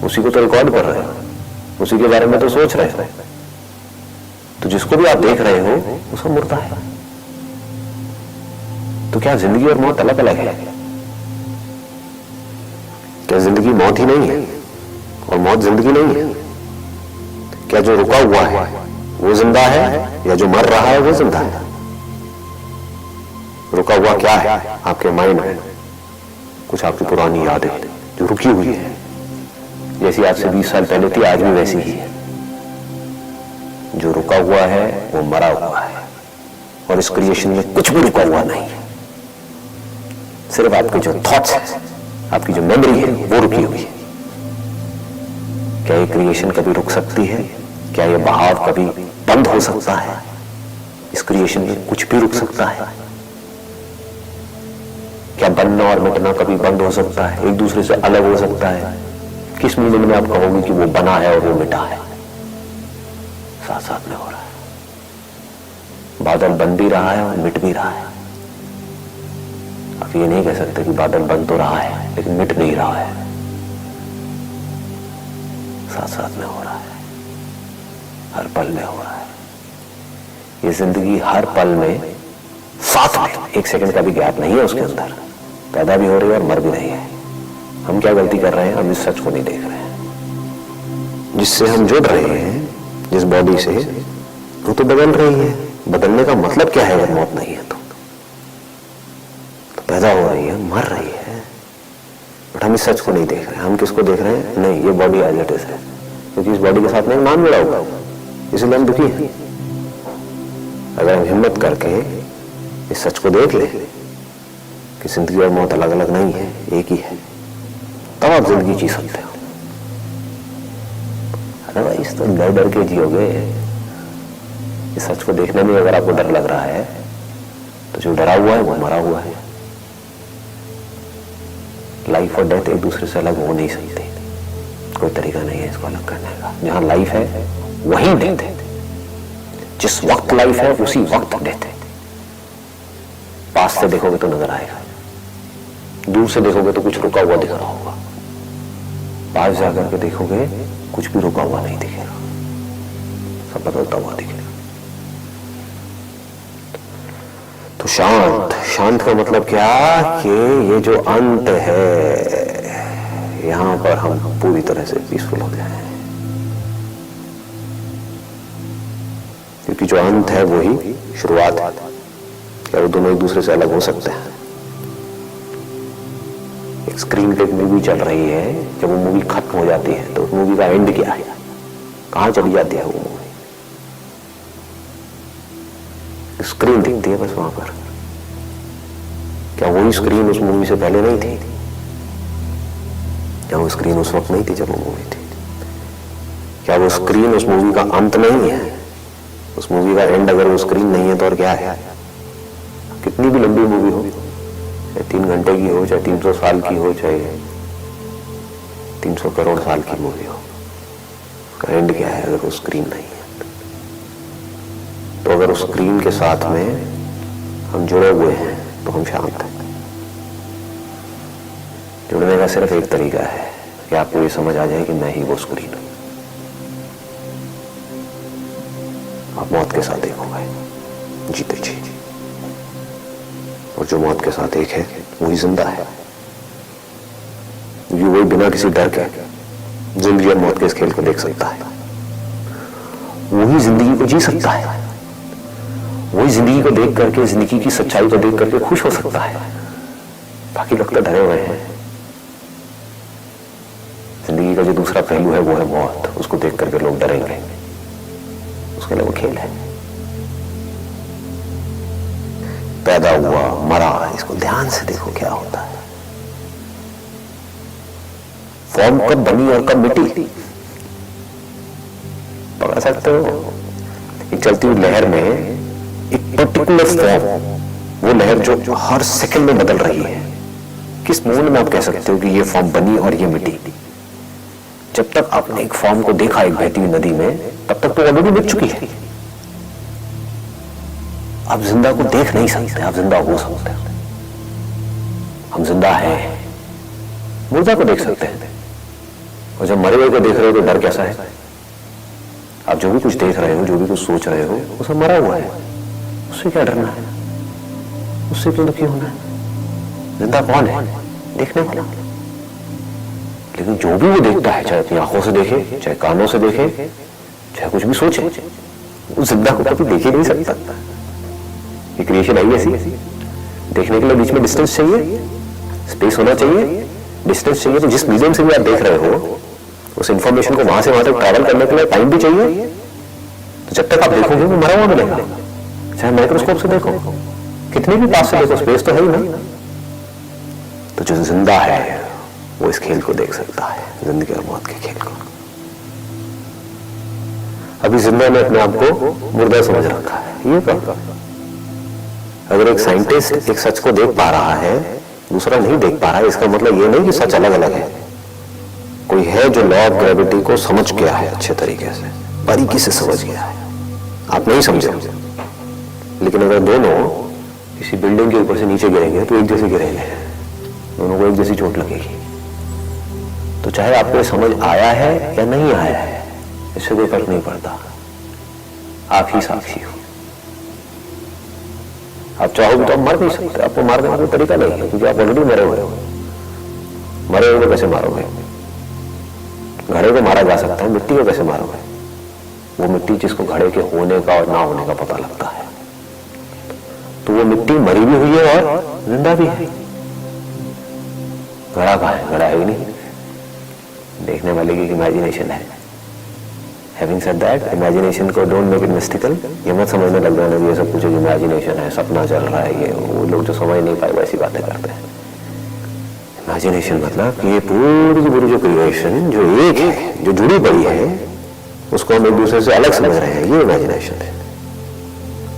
उसी को तो रिकॉर्ड कर रहे हो, उसी के बारे में तो सोच रहे हो। तो जिसको भी आप देख रहे हो वो सब मुर्दा है। तो क्या जिंदगी और मौत अलग अलग है? क्या जिंदगी मौत ही नहीं है और मौत जिंदगी नहीं है? क्या जो रुका हुआ है वो जिंदा है या जो मर रहा है वो जिंदा है? रुका हुआ क्या है? आपके माइंड में कुछ आपकी पुरानी यादें, जो रुकी हुई है, जैसी आज से 20 साल पहले थी आज भी वैसी ही है। जो रुका हुआ है वो मरा हुआ है, और इस क्रिएशन में कुछ भी रुका हुआ नहीं है। सिर्फ आपके जो थॉट्स हैं, आपकी जो मेमोरी है वो रुकी हुई है। क्या ये क्रिएशन कभी रुक सकती है? क्या ये बहाव कभी बंद हो सकता है? इस क्रिएशन में कुछ भी रुक सकता है? क्या बनना और मिटना कभी बंद हो सकता है? एक दूसरे से अलग हो सकता है? किस मोमेंट में आप कहोगे कि वो बना है और वो मिटा है? साथ साथ में हो रहा है। बादल बन भी रहा है और मिट भी रहा है। आप ये नहीं कह सकते कि बादल बन तो रहा है लेकिन मिट नहीं रहा है। साथ साथ में हो रहा है, हर पल में हो रहा है। ये जिंदगी हर पल में साथ में, एक सेकंड का भी गैप नहीं है उसके अंदर। पैदा भी हो रही है और मर भी रही है। हम क्या गलती कर रहे हैं? हम इस सच को नहीं देख रहे हैं। जिससे हम जुड़ रहे हैं, जिस बॉडी से, वो तो बदल रही है। बदलने का मतलब क्या है अगर मौत नहीं है तो पैदा हो रही है, मर रही है, बट हम इस सच को नहीं देख रहे हैं। हम किसको देख रहे हैं? नहीं, ये बॉडी एज इट इज है, क्योंकि इस बॉडी के साथ में एक नाम जुड़ा हुआ है, इसलिए हम दुखी हैं। अगर हम हिम्मत करके इस सच को देख ले कि जिंदगी और मौत अलग अलग नहीं है, एक ही है, तब आप जिंदगी जी सकते हो। अदरवाइज तो डर डर के जियोगे। इस सच को देखने में अगर आपको डर लग रहा है तो जो डरा हुआ है वो मरा हुआ है। लाइफ और डेथ एक दूसरे से अलग हो नहीं सकते। कोई तरीका नहीं है इसको अलग करने का। जहां लाइफ है वहीं डेथ है। जिस वक्त लाइफ है उसी वक्त डेथ है। पास से देखोगे तो नजर आएगा, दूर से देखोगे तो कुछ रुका हुआ दिख रहा होगा, पास जाकर के देखोगे कुछ भी रुका हुआ नहीं दिखेगा, सब बदलता हुआ दिखेगा। तो शांत, शांत का मतलब क्या कि ये जो अंत है यहां पर हम पूरी तरह से पीसफुल हो जाए, क्योंकि जो अंत है वही शुरुआत है। क्या वो दोनों एक दूसरे से अलग हो सकते हैं? एक स्क्रीन पे एक मूवी चल रही है, जब वो मूवी खत्म हो जाती है तो उस मूवी का एंड क्या है? कहां चली जाती है वो मूवी? स्क्रीन दिखती है बस वहां पर। क्या वही स्क्रीन उस मूवी से पहले नहीं थी? क्या वो स्क्रीन उस वक्त नहीं थी जब वो मूवी थी? क्या वो स्क्रीन उस मूवी का अंत नहीं है? उस मूवी का एंड अगर वो स्क्रीन नहीं है तो और क्या है? कितनी भी लंबी मूवी हो, चाहे 3 घंटे की हो, चाहे 300 साल की हो, चाहे 300 करोड़ साल की मूवी हो, उसका एंड क्या है अगर वो स्क्रीन नहीं है? तो अगर उस स्क्रीन के साथ में हम जुड़े हुए हैं तो हम शांत हैं। जुड़ने का सिर्फ एक तरीका है कि आपको ये समझ आ जाए कि मैं ही वो स्क्रीन हूं। आप मौत के साथ एक हो गए, जीते जी, और जो मौत के साथ एक है वही जिंदा है, क्योंकि वही बिना किसी डर के जिंदगी और मौत के इस खेल को देख सकता है। वही जिंदगी को जी सकता है, वही जिंदगी को देख करके, जिंदगी की सच्चाई को देख करके खुश हो सकता है। बाकी लोग तो डरे हुए हैं। जिंदगी का जो दूसरा पहलू है वो है मौत, उसको देख करके लोग डरेंगे, उसके लिए वो खेल है। पैदा हुआ, मरा, इसको ध्यान से देखो क्या होता है। फॉर्म कब बनी और कब मिटी पकड़ सकते हो? एक चलती हुई लहर में एक पर्टिकुलर फॉर्म, वो लहर जो हर सेकंड में बदल रही है, किस मोमेंट में आप कह सकते हो कि ये फॉर्म बनी और ये मिटी? जब तक आपने एक फॉर्म को देखा एक बहती हुई नदी में, तब तक तो ऑलरेडी मिट चुकी है। आप जिंदा को देख नहीं सकते, आप जिंदा हो सकते हैं। हम जिंदा हैं, मुर्दा को देख सकते हैं, और जब मरे हुए को देख रहे हो तो डर कैसा है? आप जो भी कुछ देख रहे हो, जो भी कुछ सोच रहे हो, वो सब मरा हुआ है, उससे क्या डरना है? उससे क्यों दुखी होना है? जिंदा कौन है? देखने वाला। लेकिन जो भी वो देखता है, चाहे अपनी आंखों से देखे, चाहे कानों से देखे, चाहे कुछ भी सोचे, वो जिंदा को कभी देख ही नहीं सकता। ये क्रिएशन आई ऐसी, देखने के लिए बीच में डिस्टेंस चाहिए, स्पेस होना चाहिए, डिस्टेंस चाहिए, तो जिस मीडियम से भी आप देख रहे हो उस इंफॉर्मेशन को वहां से वहां तक ट्रैवल करने के लिए टाइम भी चाहिए। तो जब तक आप देखोगे वो मरा हुआ मिलेगा, चाहे माइक्रोस्कोप से देखो, कितने भी पास से देखो, स्पेस तो है ही ना। तो जो जिंदा है वो इस खेल को देख सकता है, जिंदगी और मौत के खेल को। अभी जिंदा ने अपने आप को मुर्दा समझ रखा है, ये क्या? अगर एक साइंटिस्ट एक सच को देख पा रहा है, दूसरा नहीं देख पा रहा है, इसका मतलब ये नहीं कि सच अलग अलग है। कोई है जो लॉ ऑफ ग्रेविटी को समझ गया है, अच्छे तरीके से, बारीकी से समझ गया है, आप नहीं समझे। लेकिन अगर दोनों किसी बिल्डिंग के ऊपर से नीचे गिरेंगे तो एक जैसे गिरेंगे, दोनों को एक जैसी चोट लगेगी। तो चाहे आपको समझ आया है या नहीं आया है, इससे कोई फर्क नहीं पड़ता, आप ही साक्षी हो। आप चाहोगे तो आप मर नहीं सकते, आपको मारने का कोई तरीका नहीं है, क्योंकि आप ऑलरेडी मरे हुए हो। मरे हुए को कैसे मारोगे? घड़े को मारा जा सकता है, मिट्टी को कैसे मारोगे? वो मिट्टी जिसको घड़े के होने का और ना होने का पता लगता है। तो वो मिट्टी मरी भी हुई है और जिंदा भी है। घड़ा कहाँ है? घड़ा है ही नहीं, देखने वाले की इमेजिनेशन है। Having said that, इमेजिनेशन को डोंट मेक इट मिस्टिकल। ये मत समझने लग जाना ये सब कुछ इमेजिनेशन है, सपना चल रहा है। ये वो लोग जो समझ नहीं पाए वैसी बातें करते हैं। इमेजिनेशन मतलब कि ये पूरी की पूरी जो क्रिएशन जो एक है, जो जुड़ी पड़ी है, उसको हम एक दूसरे से अलग समझ रहे हैं, ये इमेजिनेशन है।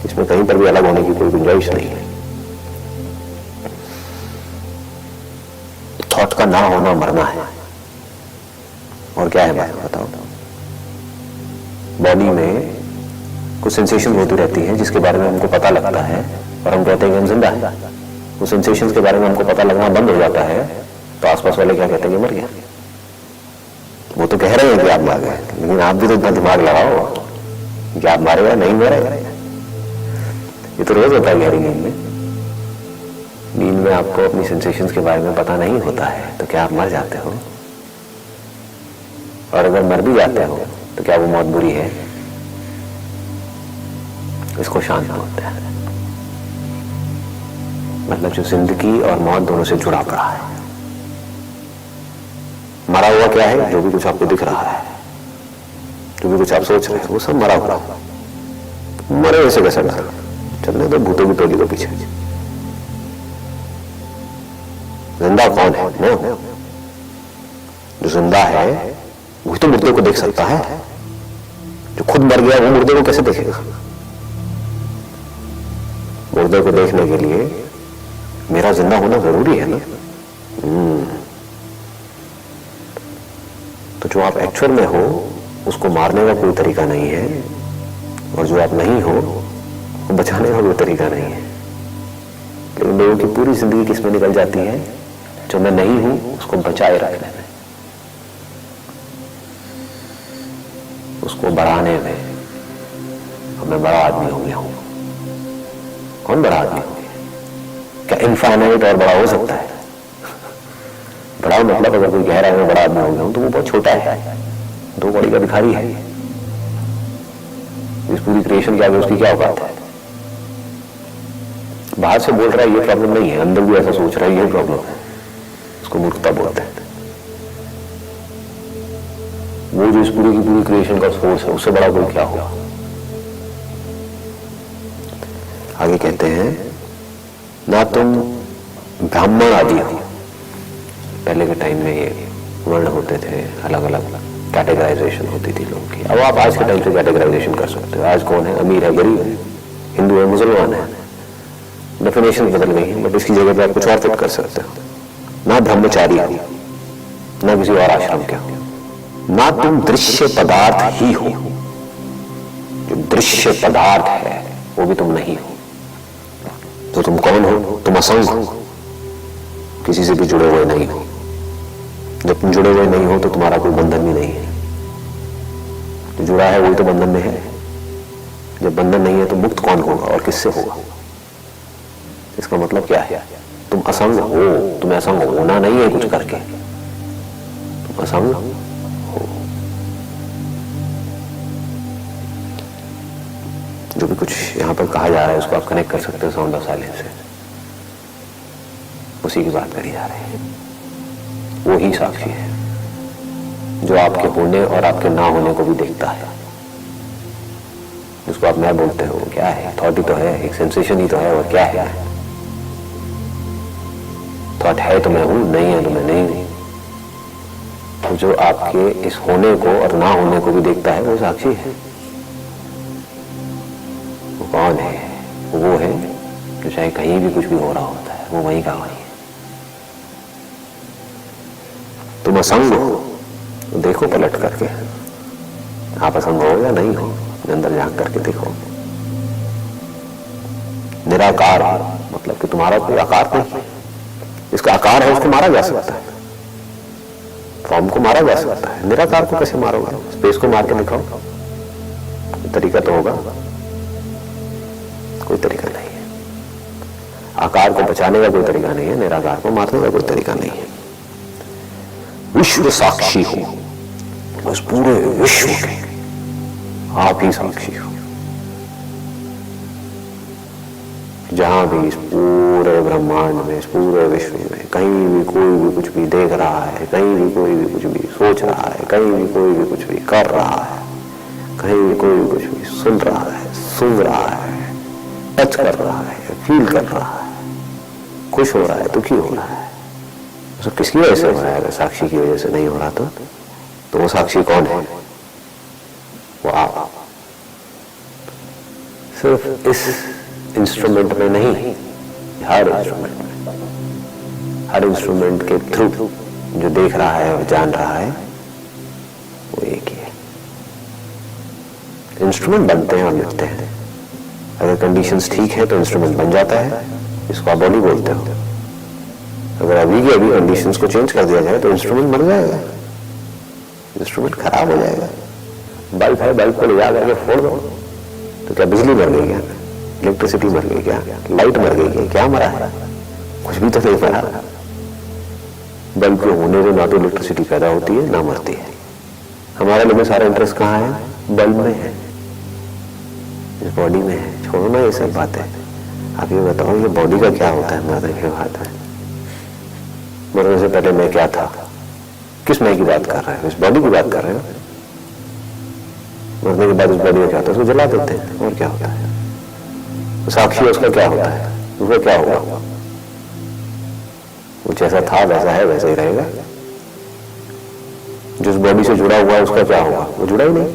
इसमें कहीं पर भी अलग होने की कोई गुंजाइश नहीं है। थॉट का ना होना मरना है। और क्या है बात बताओ? बॉडी में कुछ सेंसेशन होती रहती है जिसके बारे में हमको पता लगता है और हम कहते हैं कि हम जिंदा हैं। उस सेंसेशन के बारे में हमको पता लगना बंद हो जाता है तो आसपास वाले क्या कहते हैं कि मर गया। वो तो कह रहे हैं कि आप मर गए, लेकिन आप भी तो इतना दिमाग लगाओ कि आप मारे या नहीं मरे। ये तो रोज होता है गहरी नींद में। नींद में आपको अपनी सेंसेशंस के बारे में पता नहीं होता है तो क्या आप मर जाते हो? और अगर मर भी जाते हो तो क्या वो मौत बुरी है? इसको शांत बोलते हैं। मतलब जो जिंदगी और मौत दोनों से जुड़ा पड़ा है। मरा हुआ क्या है? जो भी कुछ आपको दिख रहा है, जो भी कुछ आप सोच रहे हैं, वो सब मरा हुआ। मरे हुए से कैसा डर? चलने दो भूतों की टोली को पीछे। जिंदा कौन है? मैं। जो जिंदा है वही तो मुर्दे को देख सकता है। जो खुद मर गया वो मुर्दे को कैसे देखेगा? मुर्दे को देखने के लिए मेरा जिंदा होना जरूरी है ना। तो जो आप एक्चुअल में हो उसको मारने का कोई तरीका नहीं है, और जो आप नहीं हो वो बचाने का कोई तरीका नहीं है। लेकिन लोगों की पूरी जिंदगी किसमें निकल जाती है? जो मैं नहीं हूं उसको बचाए रखने में, उसको बढ़ाने में। अब मैं बड़ा आदमी हो गया हूं। कौन बड़ा आदमी हो गया? क्या इनफाइनाइट और बड़ा हो सकता है? बड़ा मतलब अगर कोई कह रहा है मैं बड़ा आदमी हो गया हूं तो वो बहुत छोटा है, 2 कौड़ी का भिखारी है। इस पूरी क्रिएशन के आगे उसकी क्या औकात है? बाहर से बोल रहा है ये प्रॉब्लम नहीं है, अंदर भी ऐसा सोच रहा है ये प्रॉब्लम है। उसको मूर्खता बोलते हैं। वो जो इस पूरी की पूरी क्रिएशन का सोर्स है उससे बड़ा कोई क्या होगा? आगे कहते हैं ना तुम ब्राह्मण आदि हो। पहले के टाइम में ये वर्ड होते थे, अलग अलग कैटेगराइजेशन होती थी लोगों की। अब आप आज के टाइम से कैटेगराइजेशन कर सकते हो। आज कौन है? अमीर है, गरीब है, हिंदू है, मुसलमान है। डेफिनेशन बदल गई है, बट इसकी जगह पर आप कुछ और फिट कर सकते हो। ना ब्रह्मचारी हो, ना किसी और आश्रम के हो, ना तुम दृश्य पदार्थ ही हो। जो दृश्य पदार्थ है वो भी तुम नहीं हो। तो तुम कौन हो? तुम असंग हो, किसी से भी जुड़े हुए नहीं हो। जब तुम जुड़े हुए नहीं हो तो तुम्हारा कोई बंधन भी नहीं है। जो जुड़ा है वही तो बंधन में है। जब बंधन नहीं है तो मुक्त कौन होगा और किससे होगा? इसका मतलब क्या है? तुम असंग हो। तुम्हें असंग होना नहीं है कुछ करके, तुम असंग हो। जो भी कुछ यहां पर कहा जा रहा है उसको आप कनेक्ट कर सकते हो साउंड ऑफ साइलेंस से। उसी की बात करी जा रही है। वो ही साक्षी है, जो आपके होने और आपके ना होने को भी देखता है। जिसको आप मैं बोलते हो क्या है? थॉट ही तो है, एक सेंसेशन ही तो है। और क्या है? थॉट है तो मैं हूं, नहीं है तो मैं नहीं हूं। तो जो आपके इस होने को और ना होने को भी देखता है वो साक्षी है। वो कौन है? वो है जो चाहे कहीं भी कुछ भी हो रहा होता है, वो वहीं का वहीं है। तुम असंग हो तो देखो पलट करके, आप असंग हो या नहीं हो, अंदर झांक करके देखो। निराकार मतलब कि तुम्हारा कोई आकार नहीं। इसका आकार है उसको मारा जा सकता है, फॉर्म को मारा जा सकता है। निराकार को कैसे मारोगे? स्पेस को मार के दिखाओ, कोई तरीका तो होगा? कोई तरीका नहीं है। आकार को बचाने का कोई तरीका नहीं है, निराकार को मारने का कोई तरीका नहीं है। विश्व साक्षी हो, बस पूरे विश्व के आप ही साक्षी हो। जहां भी इस पूरे ब्रह्मांड में, इस पूरे विश्व में कहीं भी कोई भी कुछ भी देख रहा है, कहीं भी कोई भी कुछ भी सोच रहा है, कहीं भी कोई भी कुछ भी कर रहा है, कहीं भी कोई भी कुछ भी सुन रहा है, सूंघ रहा है, टच कर रहा है, फील कर रहा है, खुश हो रहा है, दुखी हो रहा है, तो किसकी वजह से हो रहा है? अगर साक्षी की वजह से नहीं हो रहा तो वो साक्षी कौन है? वो आप। सिर्फ इस इंस्ट्रूमेंट में नहीं, हर इंस्ट्रूमेंट में, हर इंस्ट्रूमेंट के थ्रू जो देख रहा है और जान रहा है वो एक ही है। इंस्ट्रूमेंट बनते हैं और मिटते हैं। अगर कंडीशंस ठीक है तो इंस्ट्रूमेंट बन जाता है, इसको आप बॉडी बोलते हो। अगर अभी की अभी कंडीशंस को चेंज कर दिया जाए तो इंस्ट्रूमेंट मर जाएगा, इंस्ट्रूमेंट खराब हो जाएगा। बल्ब है, बल्ब को ले जा करके फोड़ दो तो क्या बिजली मर गई क्या? इलेक्ट्रिसिटी मर गई क्या? लाइट मर गई क्या? क्या मरा है? कुछ भी तो नहीं मरा। बल्ब के होने से ना तो इलेक्ट्रिसिटी पैदा होती है ना मरती है। हमारे लिए सारा इंटरेस्ट कहाँ है? बल्ब में है, इस बॉडी में है। छोड़ो ना ये सब बातें, आप ये बताओ ये बॉडी का क्या होता है? मरने की बात है। मरने से पहले मैं क्या था? किस मैं की बात कर रहे हैं? इस बॉडी की बात कर रहे हैं। मरने के बाद इस बॉडी में क्या होता है? उसको जला देते हैं, और क्या होता है? तो साक्षी उसका क्या होता है? उसका क्या होगा? वो जैसा था वैसा है, वैसा ही रहेगा। जिस बॉडी से जुड़ा हुआ है उसका क्या होगा? वो जुड़ा ही नहीं।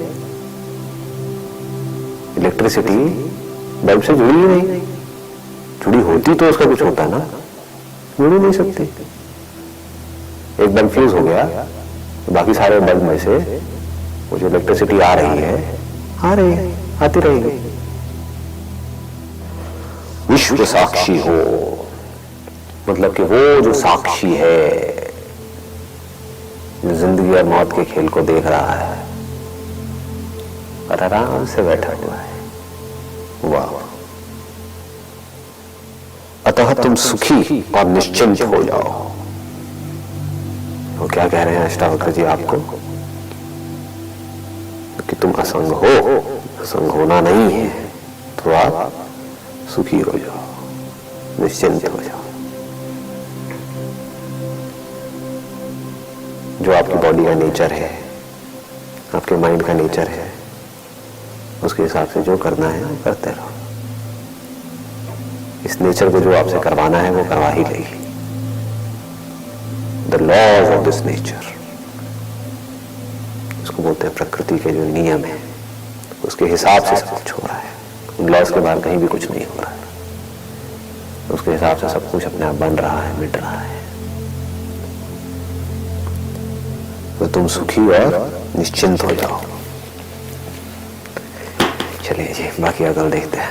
इलेक्ट्रिसिटी बल्ब से जुड़ी ही नहीं। जुड़ी होती तो उसका कुछ होता ना, जुड़ ही नहीं सकती। एक बल्ब फ्यूज हो गया तो बाकी सारे बल्ब में से वो जो इलेक्ट्रिसिटी आ रही है, आती रहेगी। विश्व साक्षी हो मतलब कि वो जो साक्षी है, जो जिंदगी और मौत के खेल को देख रहा है और आराम से बैठा हुआ है। वाह! अतः तुम सुखी और निश्चिंत हो जाओ। वो क्या कह रहे हैं अष्टावक्र जी आपको? कि तुम असंग हो, असंग होना नहीं है, तो आप सुखी हो जाओ, निश्चिंत हो जाओ। जो आपकी बॉडी का नेचर है, आपके माइंड का नेचर है, उसके हिसाब से जो करना है वो करते रहो। इस नेचर को जो आपसे करवाना है वो करवा ही लेगी। The laws of this nature, उसको बोलते हैं प्रकृति के जो नियम है, उसके हिसाब से सब कुछ हो रहा है। उन लॉज के बाहर कहीं भी कुछ नहीं हो रहा है। उसके हिसाब से सब कुछ अपने आप बन रहा है, मिट रहा है। तो तुम सुखी और निश्चिंत हो जाओ। चलिए जी, बाकी अगल देखते हैं।